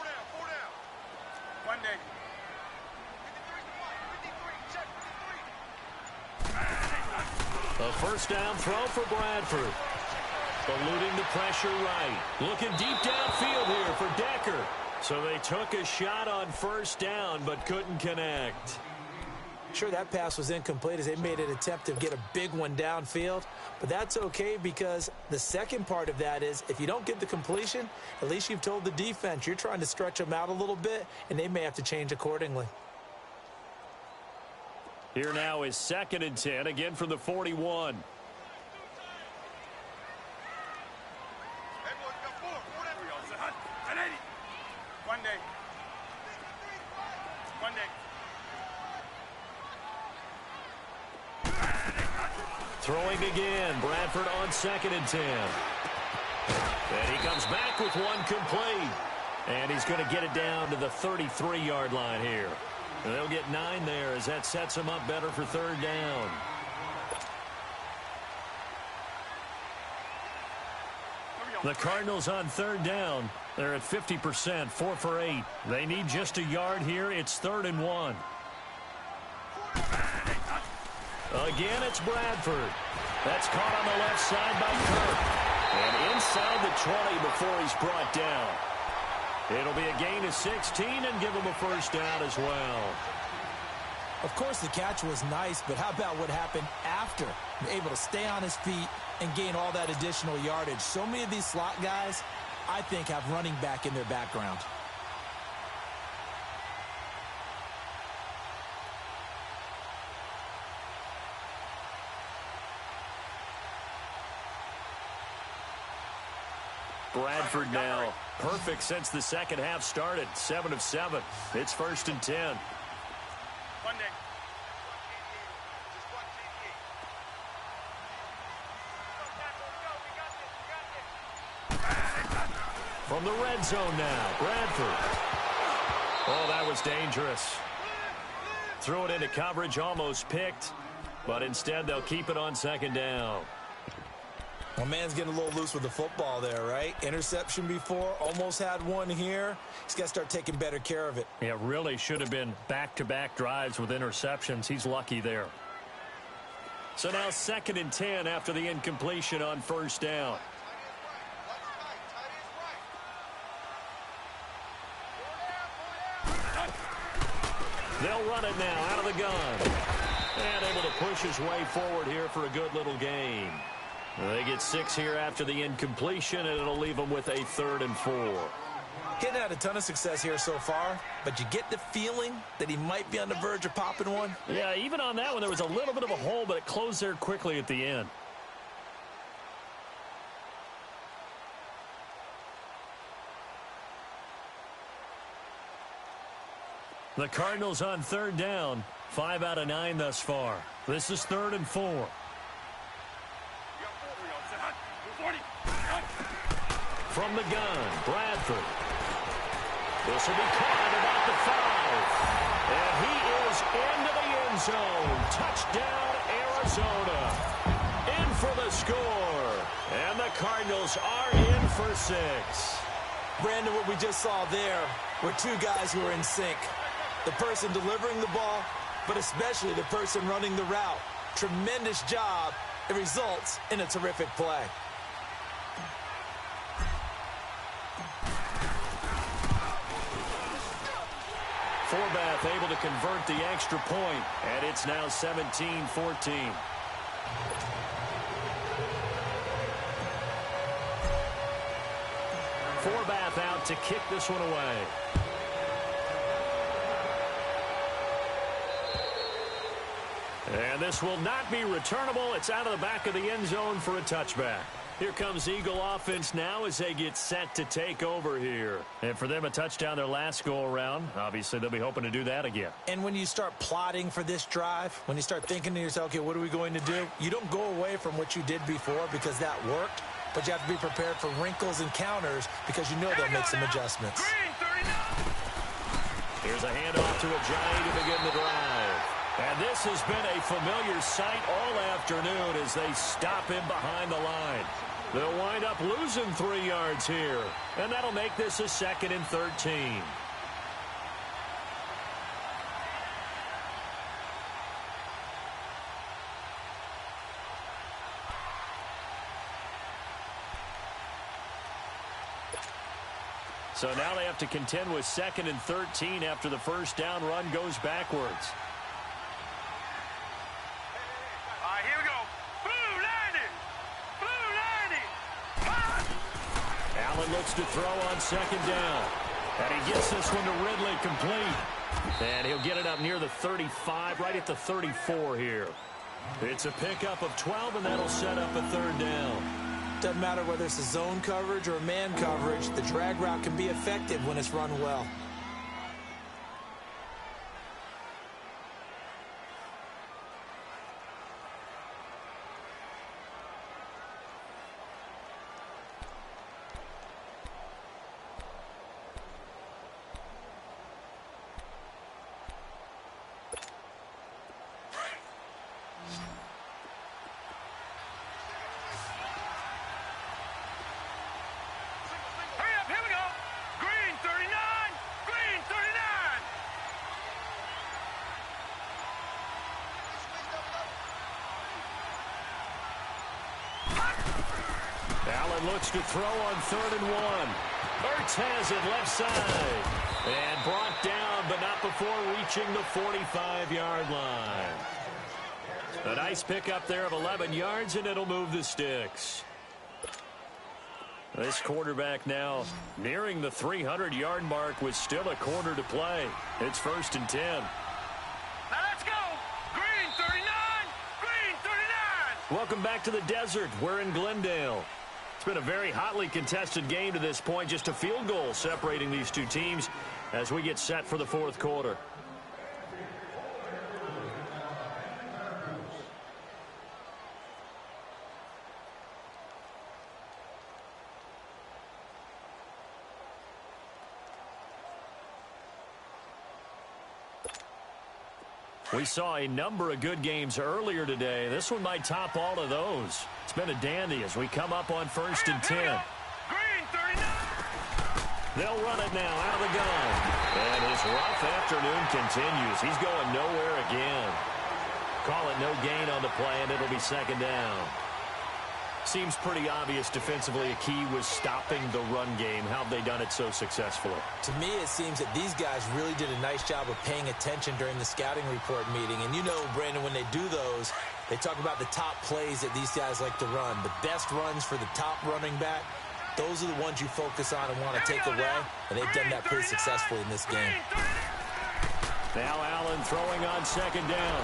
down, 4 down. 1 day. 53, check 53. A 1st down throw for Bradford. Eluding the pressure right. Looking deep downfield here for Decker. So they took a shot on 1st down but couldn't connect. Sure, that pass was incomplete as they made an attempt to get a big one downfield, but that's okay because the second part of that is if you don't get the completion, at least you've told the defense you're trying to stretch them out a little bit, and they may have to change accordingly. Here now is 2nd and 10, again from the 41. Throwing again, Bradford on 2nd and 10. And he comes back with one complete. And he's going to get it down to the 33-yard line here. And they'll get 9 there as that sets him up better for 3rd down. The Cardinals on 3rd down. They're at 50%, 4 for 8. They need just a yard here. It's 3rd and 1. Again, it's Bradford. That's caught on the left side by Kirk. And inside the 20 before he's brought down. It'll be a gain of 16 and give him a 1st down as well. Of course, the catch was nice, but how about what happened after? Able to stay on his feet and gain all that additional yardage. So many of these slot guys, I think, have running back in their background. Bradford now perfect since the second half started. 7 of 7. It's 1st and 10. From the red zone now, Bradford. Oh, that was dangerous. Threw it into coverage, almost picked. But instead, they'll keep it on 2nd down. Well, man's getting a little loose with the football there, right? Interception before, almost had one here. He's got to start taking better care of it. Yeah, really should have been back-to-back drives with interceptions. He's lucky there. So now 2nd and 10 after the incompletion on 1st down. They'll run it now out of the gun. And able to push his way forward here for a good little gain. They get 6 here after the incompletion, and it'll leave them with a 3rd and 4. Getting had a ton of success here so far, but you get the feeling that he might be on the verge of popping one. Yeah, even on that one, there was a little bit of a hole, but it closed there quickly at the end. The Cardinals on third down. 5 out of 9 thus far. This is 3rd and 4. From the gun, Bradford. This will be caught at about the 5. And he is into the end zone. Touchdown, Arizona. In for the score. And the Cardinals are in for 6. Brandon, what we just saw there were two guys who were in sync. The person delivering the ball, but especially the person running the route. Tremendous job. It results in a terrific play. Forbath able to convert the extra point, and it's now 17-14. Forbath out to kick this one away. And this will not be returnable. It's out of the back of the end zone for a touchback. Here comes Eagle offense now as they get set to take over here. And for them, a touchdown their last go-around. Obviously, they'll be hoping to do that again. And when you start plotting for this drive, when you start thinking to yourself, okay, what are we going to do? You don't go away from what you did before because that worked, but you have to be prepared for wrinkles and counters because you know they'll make some adjustments. Here's a handoff to Ajayi to begin the drive. And this has been a familiar sight all afternoon as they stop him behind the line. They'll wind up losing 3 yards here. And that'll make this a 2nd and 13. So now they have to contend with 2nd and 13 after the first down run goes backwards. Here we go. Blue 90. Allen looks to throw on 2nd down. And he gets this one to Ridley complete. And he'll get it up near the 35, right at the 34 here. It's a pickup of 12, and that'll set up a 3rd down. Doesn't matter whether it's a zone coverage or a man coverage, the drag route can be effective when it's run well. Allen looks to throw on 3rd and 1. Ertz has it left side. And brought down, but not before reaching the 45-yard line. A nice pickup there of 11 yards, and it'll move the sticks. This quarterback now nearing the 300-yard mark with still a quarter to play. It's 1st and 10. Now let's go. Green 39. Green 39. Welcome back to the desert. We're in Glendale. It's been a very hotly contested game to this point. Just a field goal separating these two teams as we get set for the 4th quarter. We saw a number of good games earlier today. This one might top all of those. It's been a dandy as we come up on 1st and 10. Green 39. They'll run it now out of the gun. And his rough afternoon continues. He's going nowhere again. Call it no gain on the play, and it'll be 2nd down. Seems pretty obvious defensively a key was stopping the run game. How have they done it so successfully? To me, it seems that these guys really did a nice job of paying attention during the scouting report meeting. And you know, Brandon, when they do those, they talk about the top plays that these guys like to run. The best runs for the top running back, those are the ones you focus on and want to take away. And they've done that pretty successfully in this game. Now Allen throwing on 2nd down.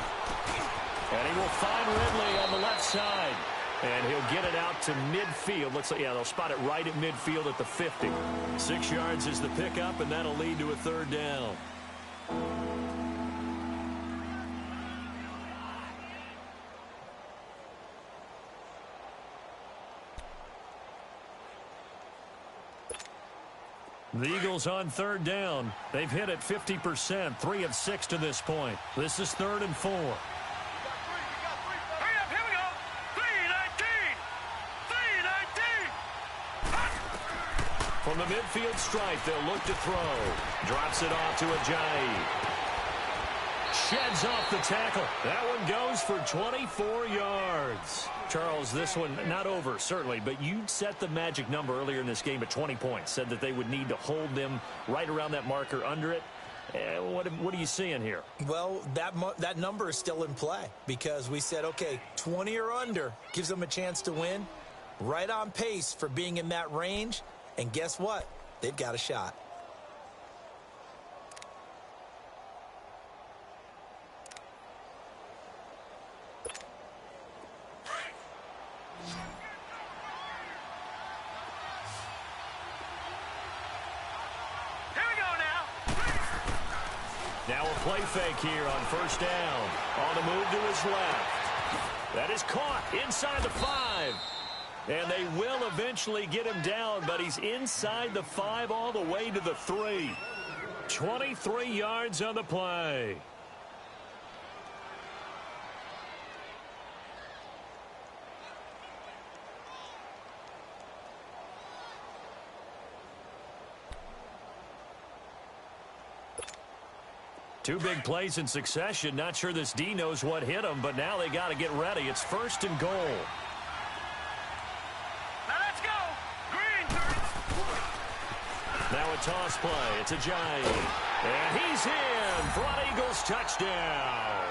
And he will find Ridley on the left side. And he'll get it out to midfield. Looks like, yeah, they'll spot it right at midfield at the 50. 6 yards is the pickup, and that'll lead to a 3rd down. The Eagles on third down. They've hit it 50%, 3 of 6 to this point. This is 3rd and 4. Hurry up, here we go. 3-19. From the midfield stripe, they'll look to throw. Drops it off to Ajayi. Sheds off the tackle. That one goes for 24 yards. Charles, this one not over, certainly, but you set the magic number earlier in this game at 20 points. Said that they would need to hold them right around that marker under it. What are you seeing here? Well, that number is still in play because we said, okay, 20 or under gives them a chance to win. Right on pace for being in that range. And guess what? They've got a shot. Now a play fake here on first down. On the move to his left. That is caught inside the 5. And they will eventually get him down, but he's inside the 5 all the way to the 3. 23 yards on the play. Two big plays in succession. Not sure this D knows what hit him, but now they got to get ready. It's 1st and goal. Now let's go. Green. Now a toss play. It's Ajayi. And he's in. Front Eagles touchdown.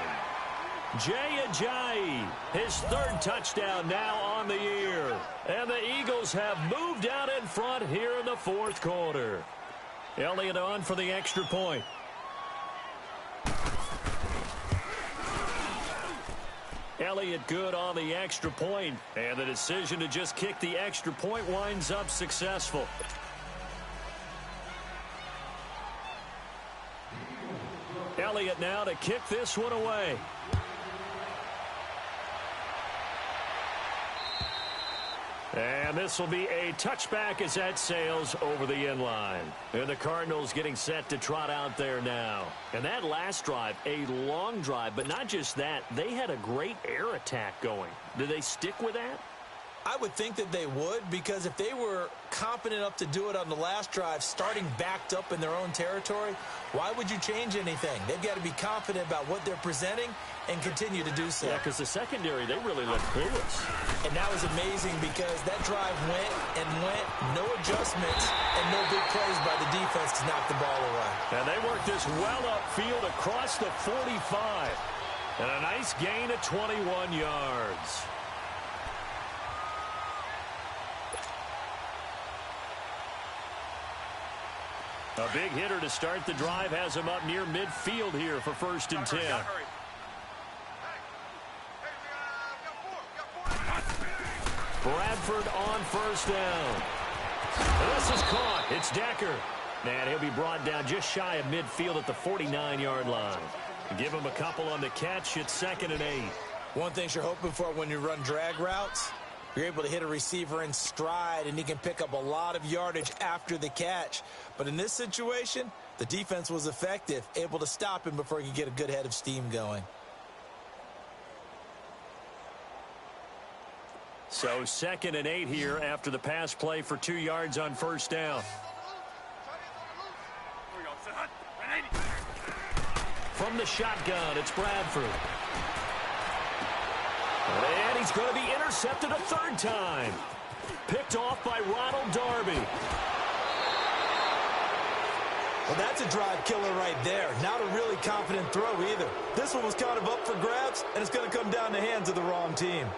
Jay Ajayi, his 3rd touchdown now on the year. And the Eagles have moved out in front here in the 4th quarter. Elliott on for the extra point. Elliott good on the extra point, and the decision to just kick the extra point winds up successful. Elliott now to kick this one away. And this will be a touchback as that sails over the end line. And the Cardinals getting set to trot out there now. And that last drive, a long drive, but not just that, they had a great air attack going. Do they stick with that? I would think that they would, because if they were confident enough to do it on the last drive, starting backed up in their own territory, why would you change anything? They've got to be confident about what they're presenting and continue to do so. Yeah, because the secondary, they really looked clueless. And that was amazing because that drive went and went, no adjustments, and no big plays by the defense to knock the ball away. And they worked this well upfield across the 45. And a nice gain of 21 yards. A big hitter to start the drive has him up near midfield here for 1st and 10. Bradford on 1st down. And this is caught. It's Decker. And he'll be brought down just shy of midfield at the 49-yard line. Give him a couple on the catch. It's 2nd and 8. One thing you're hoping for when you run drag routes, you're able to hit a receiver in stride, and he can pick up a lot of yardage after the catch. But in this situation, the defense was effective, able to stop him before he could get a good head of steam going. So 2nd and 8 here after the pass play for 2 yards on 1st down. From the shotgun, it's Bradford. And he's going to be intercepted a 3rd time. Picked off by Ronald Darby. Well, that's a drive killer right there. Not a really confident throw either. This one was kind of up for grabs, and it's going to come down the hands of the wrong team.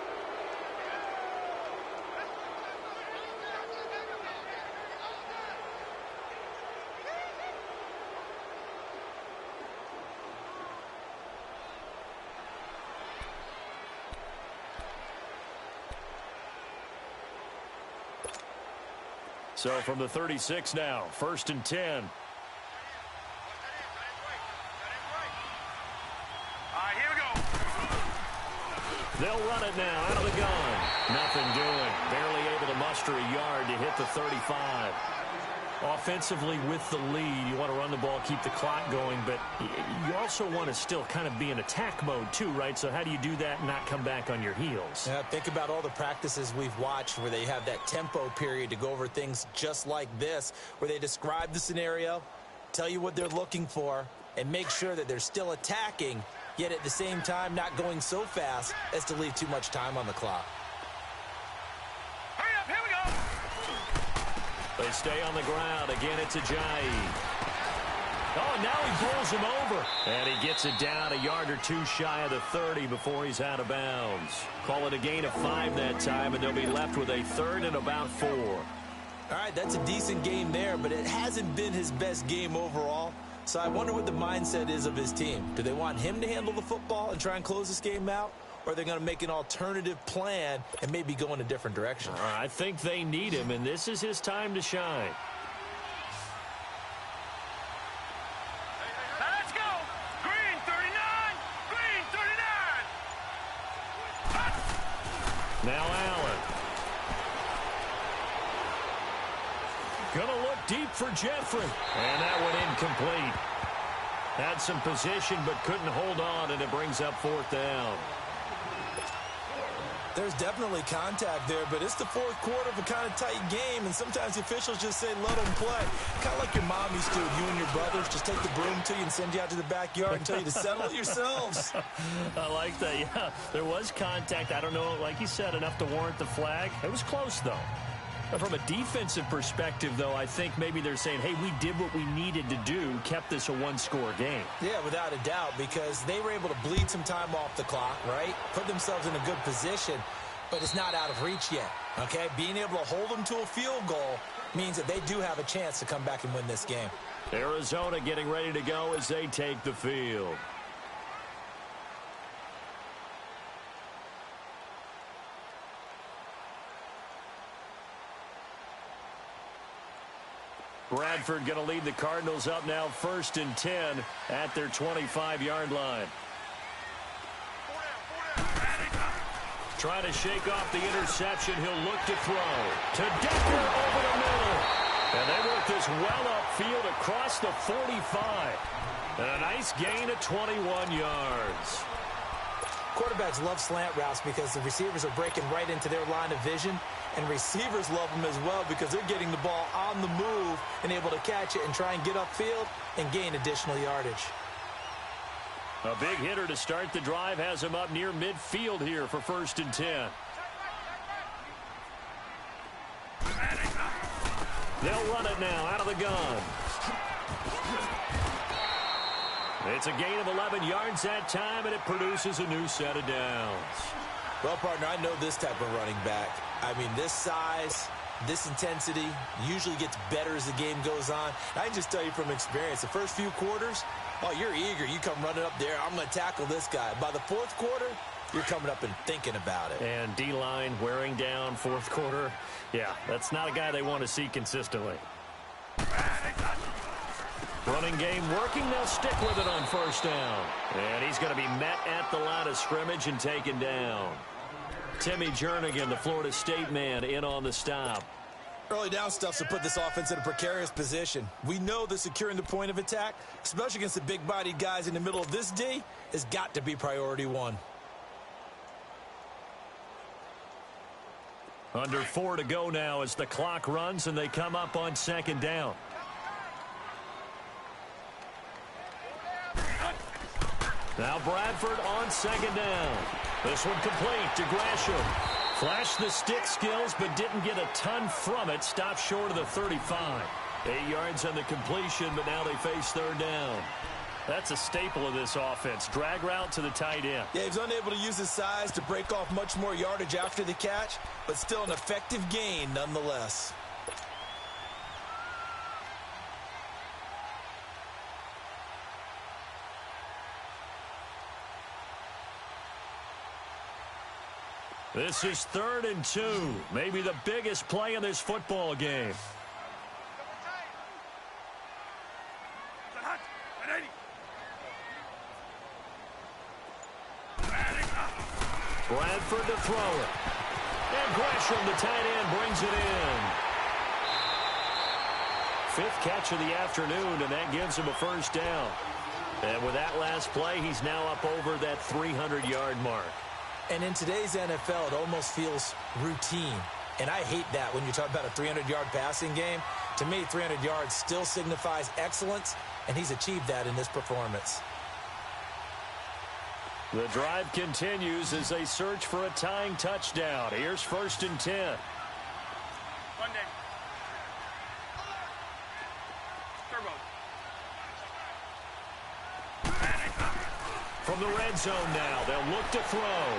So from the 36 now, 1st and 10. They'll run it now out of the gun. Nothing doing. Barely able to muster a yard to hit the 35. Offensively with the lead, you want to run the ball, keep the clock going, but you also want to still kind of be in attack mode too, right? So how do you do that and not come back on your heels? Yeah, think about all the practices we've watched where they have that tempo period to go over things just like this, where they describe the scenario, tell you what they're looking for, and make sure that they're still attacking, yet at the same time not going so fast as to leave too much time on the clock. Hurry up, here we go. They stay on the ground. Again, it's Ajayi. Oh, and now he bowls him over. And he gets it down a yard or two shy of the 30 before he's out of bounds. Call it a gain of 5 that time, and they'll be left with a 3rd and about 4. All right, that's a decent game there, but it hasn't been his best game overall. So I wonder what the mindset is of his team. Do they want him to handle the football and try and close this game out? Or are they going to make an alternative plan and maybe go in a different direction? I think they need him, and this is his time to shine. Now let's go. Green 39. Green 39. Now Allen. Gonna look deep for Jeffrey. And that one incomplete. Had some position but couldn't hold on, and it brings up 4th down. There's definitely contact there, but it's the 4th quarter of a kind of tight game, and sometimes the officials just say, let them play. Kind of like your mom used to, you and your brothers just take the broom to you and send you out to the backyard and tell you to settle it yourselves. I like that, yeah. There was contact. I don't know, like you said, enough to warrant the flag. It was close, though. From a defensive perspective, though, I think maybe they're saying, hey, we did what we needed to do, kept this a one-score game. Yeah, without a doubt, because they were able to bleed some time off the clock, right? Put themselves in a good position, but it's not out of reach yet, okay? Being able to hold them to a field goal means that they do have a chance to come back and win this game. Arizona getting ready to go as they take the field. Bradford going to lead the Cardinals up now 1st and 10 at their 25-yard line. Trying to shake off the interception. He'll look to throw. To Decker over the middle. And they work this well upfield across the 45. And a nice gain of 21 yards. Quarterbacks love slant routes because the receivers are breaking right into their line of vision. And receivers love them as well because they're getting the ball on the move and able to catch it and try and get upfield and gain additional yardage. A big hitter to start the drive has him up near midfield here for 1st and 10. They'll run it now out of the gun. It's a gain of 11 yards that time, and it produces a new set of downs. Well, partner, I know this type of running back. I mean, this size, this intensity usually gets better as the game goes on. I can just tell you from experience, the first few quarters, oh, you're eager. You come running up there, I'm going to tackle this guy. By the 4th quarter, you're coming up and thinking about it. And D-line wearing down 4th quarter. Yeah, that's not a guy they want to see consistently. Running game working. They'll stick with it on 1st down. And he's going to be met at the line of scrimmage and taken down. Timmy Jernigan, the Florida State man, in on the stop. Early down stuff's to put this offense in a precarious position. We know that securing the point of attack, especially against the big-bodied guys in the middle of this D, has got to be priority 1. Under 4 to go now as the clock runs and they come up on 2nd down. Now Bradford on 2nd down. This one complete to Gresham. Flashed the stick skills but didn't get a ton from it. Stopped short of the 35. 8 yards on the completion, but now they face 3rd down. That's a staple of this offense. Drag route to the tight end. Yeah, he was unable to use his size to break off much more yardage after the catch, but still an effective gain nonetheless. This is 3rd and 2. Maybe the biggest play in this football game. Bradford to throw it. And Gresham, the tight end, brings it in. Fifth catch of the afternoon, and that gives him a first down. And with that last play, he's now up over that 300-yard mark. And in today's NFL, it almost feels routine. And I hate that when you talk about a 300-yard passing game. To me, 300 yards still signifies excellence, and he's achieved that in this performance. The drive continues as they search for a tying touchdown. Here's 1st and 10. Monday. From the red zone now, they'll look to throw.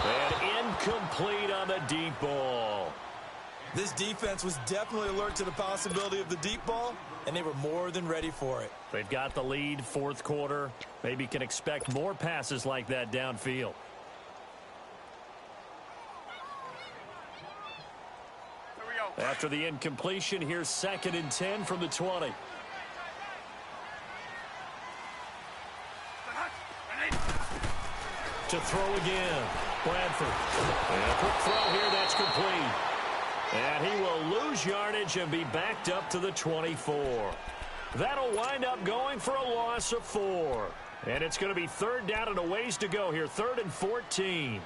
And incomplete on the deep ball. This defense was definitely alert to the possibility of the deep ball, and they were more than ready for it. They've got the lead, fourth quarter. Maybe can expect more passes like that downfield. After the incompletion, here's 2nd and 10 from the 20. To throw again. Bradford. And a quick throw here, that's complete. And he will lose yardage and be backed up to the 24. That'll wind up going for a loss of 4. And it's going to be 3rd down and a ways to go here. 3rd and 14.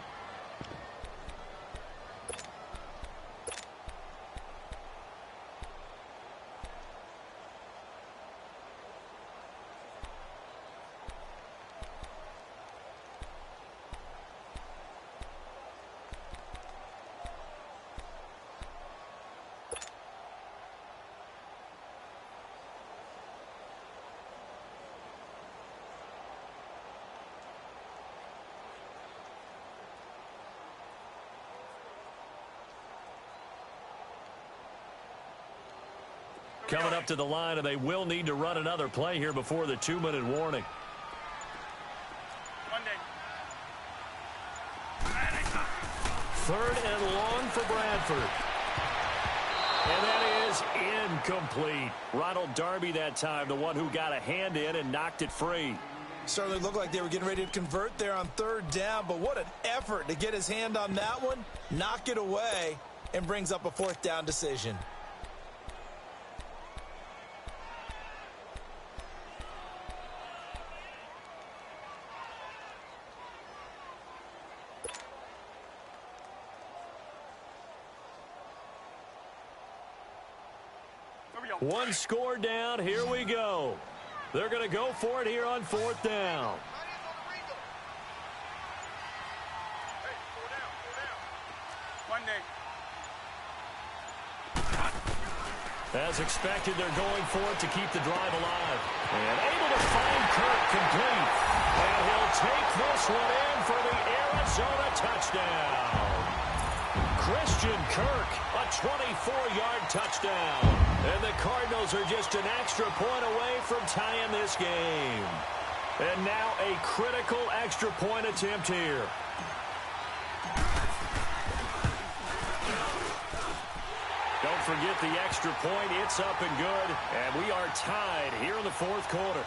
Coming up to the line, and they will need to run another play here before the 2-minute warning. Monday. 3rd and long for Bradford. And that is incomplete. Ronald Darby that time, the one who got a hand in and knocked it free. Certainly looked like they were getting ready to convert there on 3rd down, but what an effort to get his hand on that one, knock it away, and brings up a 4th down decision. One score down. Here we go. They're going to go for it here on 4th down. Monday. As expected, they're going for it to keep the drive alive. And able to find Kirk complete. And he'll take this one in for the Arizona touchdown. Christian Kirk, a 24-yard touchdown. And the Cardinals are just an extra point away from tying this game. And now a critical extra point attempt here. Don't forget the extra point. It's up and good. And we are tied here in the 4th quarter.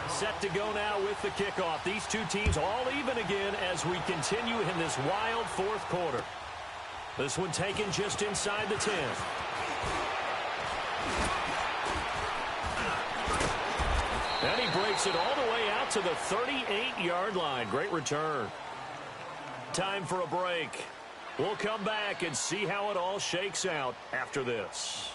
Set to go now with the kickoff. These two teams all even again as we continue in this wild 4th quarter. This one taken just inside the 10. And he breaks it all the way out to the 38-yard line. Great return. Time for a break. We'll come back and see how it all shakes out after this.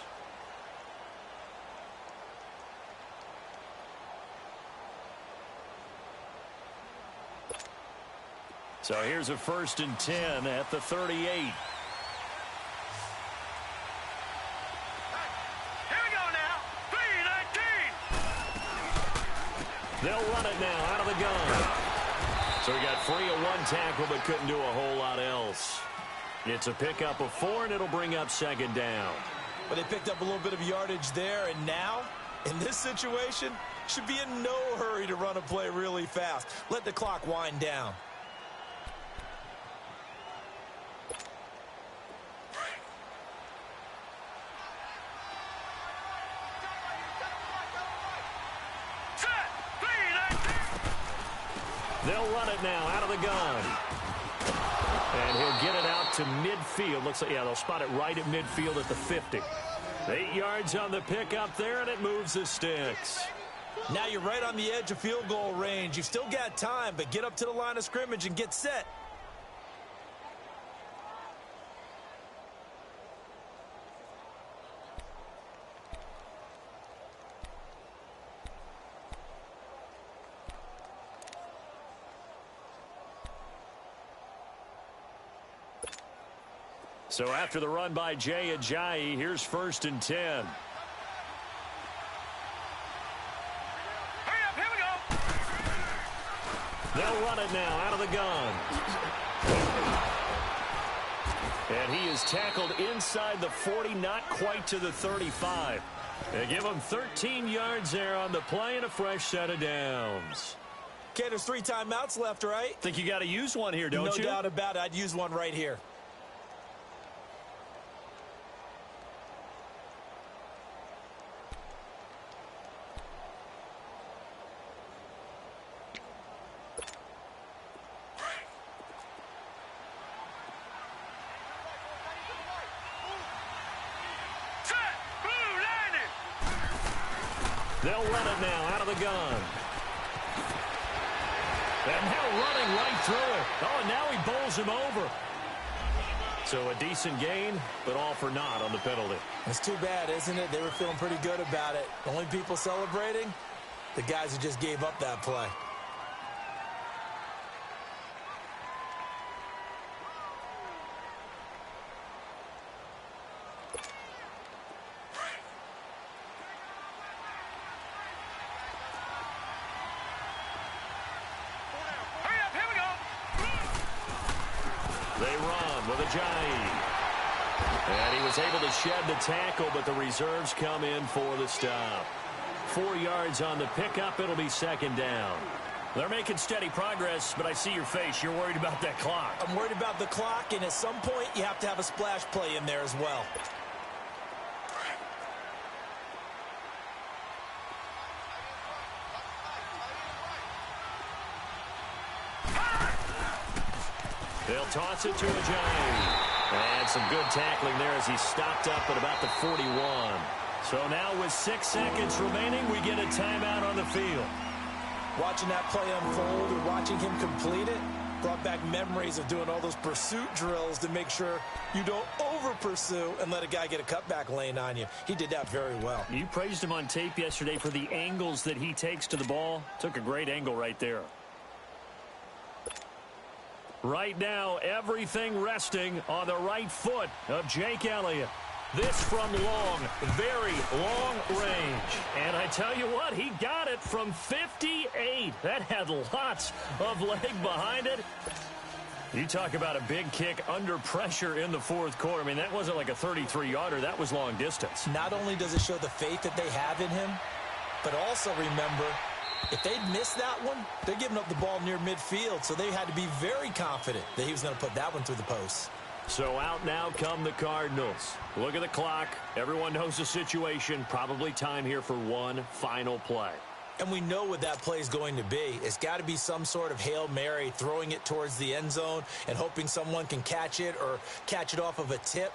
So here's a 1st and 10 at the 38. Here we go now. 3-19. They'll run it now out of the gun. So he got free of one tackle but couldn't do a whole lot else. It's a pickup of 4, and it'll bring up 2nd down. But they picked up a little bit of yardage there, and now In this situation, should be in no hurry to run a play really fast. Let the clock wind down. They'll run it now out of the gun. And he'll get it out to midfield. Looks like, yeah, they'll spot it right at midfield at the 50. 8 yards on the pickup there, and it moves the sticks. Now you're right on the edge of field goal range. You've still got time, but get up to the line of scrimmage and get set. So after the run by Jay Ajayi, here's 1st and 10. Hurry up, here we go. They'll run it now out of the gun. And he is tackled inside the 40, not quite to the 35. They give him 13 yards there on the play and a fresh set of downs. Okay, there's 3 timeouts left, right? Think you got to use one here, don't you? No doubt about it. I'd use one right here. They'll run it now out of the gun. And now running right through it. Oh, and now he bowls him over. So a decent gain, but all for naught on the penalty. It's too bad, isn't it? They were feeling pretty good about it. The only people celebrating, the guys who just gave up that play. They run with Ajayi. And he was able to shed the tackle, but the reserves come in for the stop. 4 yards on the pickup. It'll be 2nd down. They're making steady progress, but I see your face. You're worried about that clock. I'm worried about the clock, and at some point, you have to have a splash play in there as well. They'll toss it to Ajayi. And some good tackling there as he stopped up at about the 41. So now with 6 seconds remaining, we get a timeout on the field. Watching that play unfold or watching him complete it brought back memories of doing all those pursuit drills to make sure you don't over-pursue and let a guy get a cutback lane on you. He did that very well. You praised him on tape yesterday for the angles that he takes to the ball. Took a great angle right there. Right now, everything resting on the right foot of Jake Elliott. This from long, very long range. And I tell you what, he got it from 58. That had lots of leg behind it. You talk about a big kick under pressure in the 4th quarter. I mean, that wasn't like a 33-yarder. That was long distance. Not only does it show the faith that they have in him, but also remember, if they'd missed that one, they're giving up the ball near midfield, so they had to be very confident that he was going to put that one through the post. So out now come the Cardinals. Look at the clock. Everyone knows the situation. Probably time here for one final play. And we know what that play is going to be. It's got to be some sort of Hail Mary, throwing it towards the end zone and hoping someone can catch it or catch it off of a tip.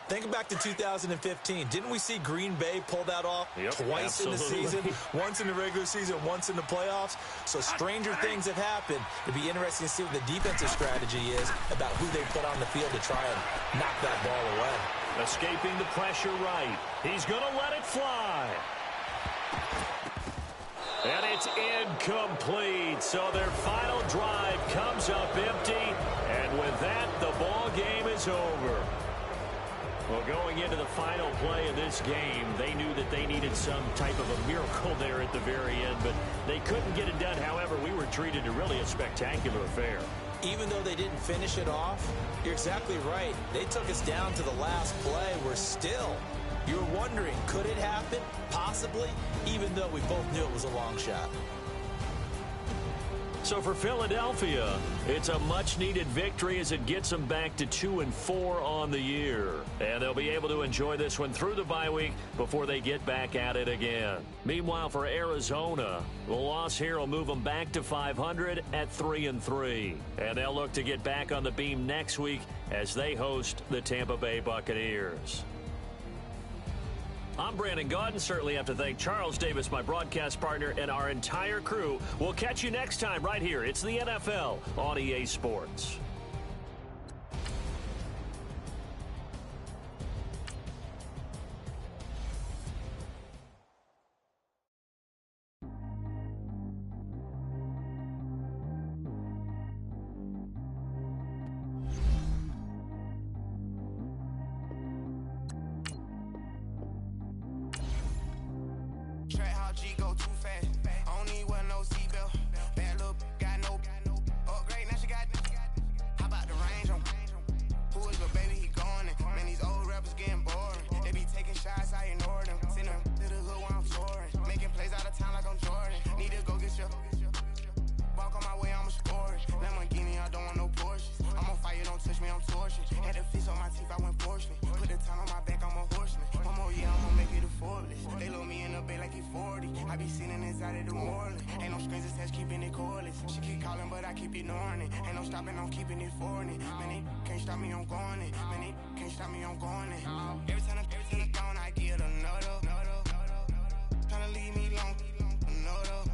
Think back to 2015. Didn't we see Green Bay pull that off twice in the season? Once in the regular season, once in the playoffs. So stranger things have happened. It'd be interesting to see what the defensive strategy is about who they put on the field to try and knock that ball away. Escaping the pressure right. He's going to let it fly. And it's incomplete. So their final drive comes up empty. And with that, the ball game is over. Well, going into the final play of this game, they knew that they needed some type of a miracle there at the very end, but they couldn't get it done. However, we were treated to really a spectacular affair. Even though they didn't finish it off, you're exactly right. They took us down to the last play. We're still You're wondering, could it happen? Possibly, even though we both knew it was a long shot. So for Philadelphia, it's a much-needed victory as it gets them back to 2-4 on the year. And they'll be able to enjoy this one through the bye week before they get back at it again. Meanwhile, for Arizona, the loss here will move them back to 500 at 3-3. And they'll look to get back on the beam next week as they host the Tampa Bay Buccaneers. I'm Brandon Gaudin. Certainly have to thank Charles Davis, my broadcast partner, and our entire crew. We'll catch you next time right here. It's the NFL on EA Sports. Track how G go too fast. I don't need wear no seatbelt. Bad little got no upgrade. Now she got. How about the range on? Who is the baby? He going in. Man, these old rappers getting boring. They be taking shots, I ignore them. Send them to the hood while I'm soaring. Making plays out of town like I'm Jordan. Need to go get your. Walk on my way, I'ma score it. Lamborghini, I don't want no Porsches. I'm on fire, don't touch me, I'm torching. Had the fist on my teeth, I went porcelain. Put the time on my back, I'm a horseman. One more year, I'ma make it a Forbes. They load me in the bay like he 40. I be sitting inside of the Moreland. Ain't no strings attached, keeping it cordless. She keep calling, but I keep ignoring it. Ain't no stopping, I'm keeping it for it. Man, they can't stop me, I'm going it. Man, they can't stop me, I'm going it. Every time I gone, I get another. Tryna leave me long, another.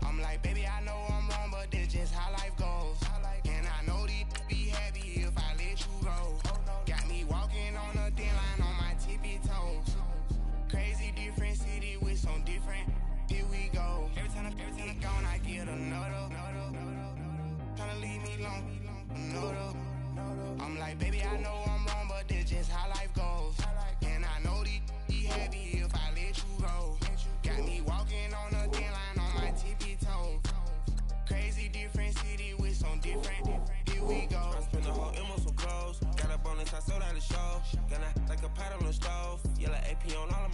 I'm like, baby, I know I'm wrong, but this just how life goes. And I know these be happy if I let you go. Got me walking on a thin line on my tippy toes. Crazy different city with some different. Here we go. Every time I gone, I get another. Tryna leave me long, another. I'm like, baby, I know I'm wrong, but this just how life goes. And I know these be happy if I let you go. Got me walking on a thin line on my tippy toes. Crazy different city with some different. Here we go. I spent the whole M on some clothes. Got up on this, I sold out the show. Gonna like a pot on the stove. Yellow AP on all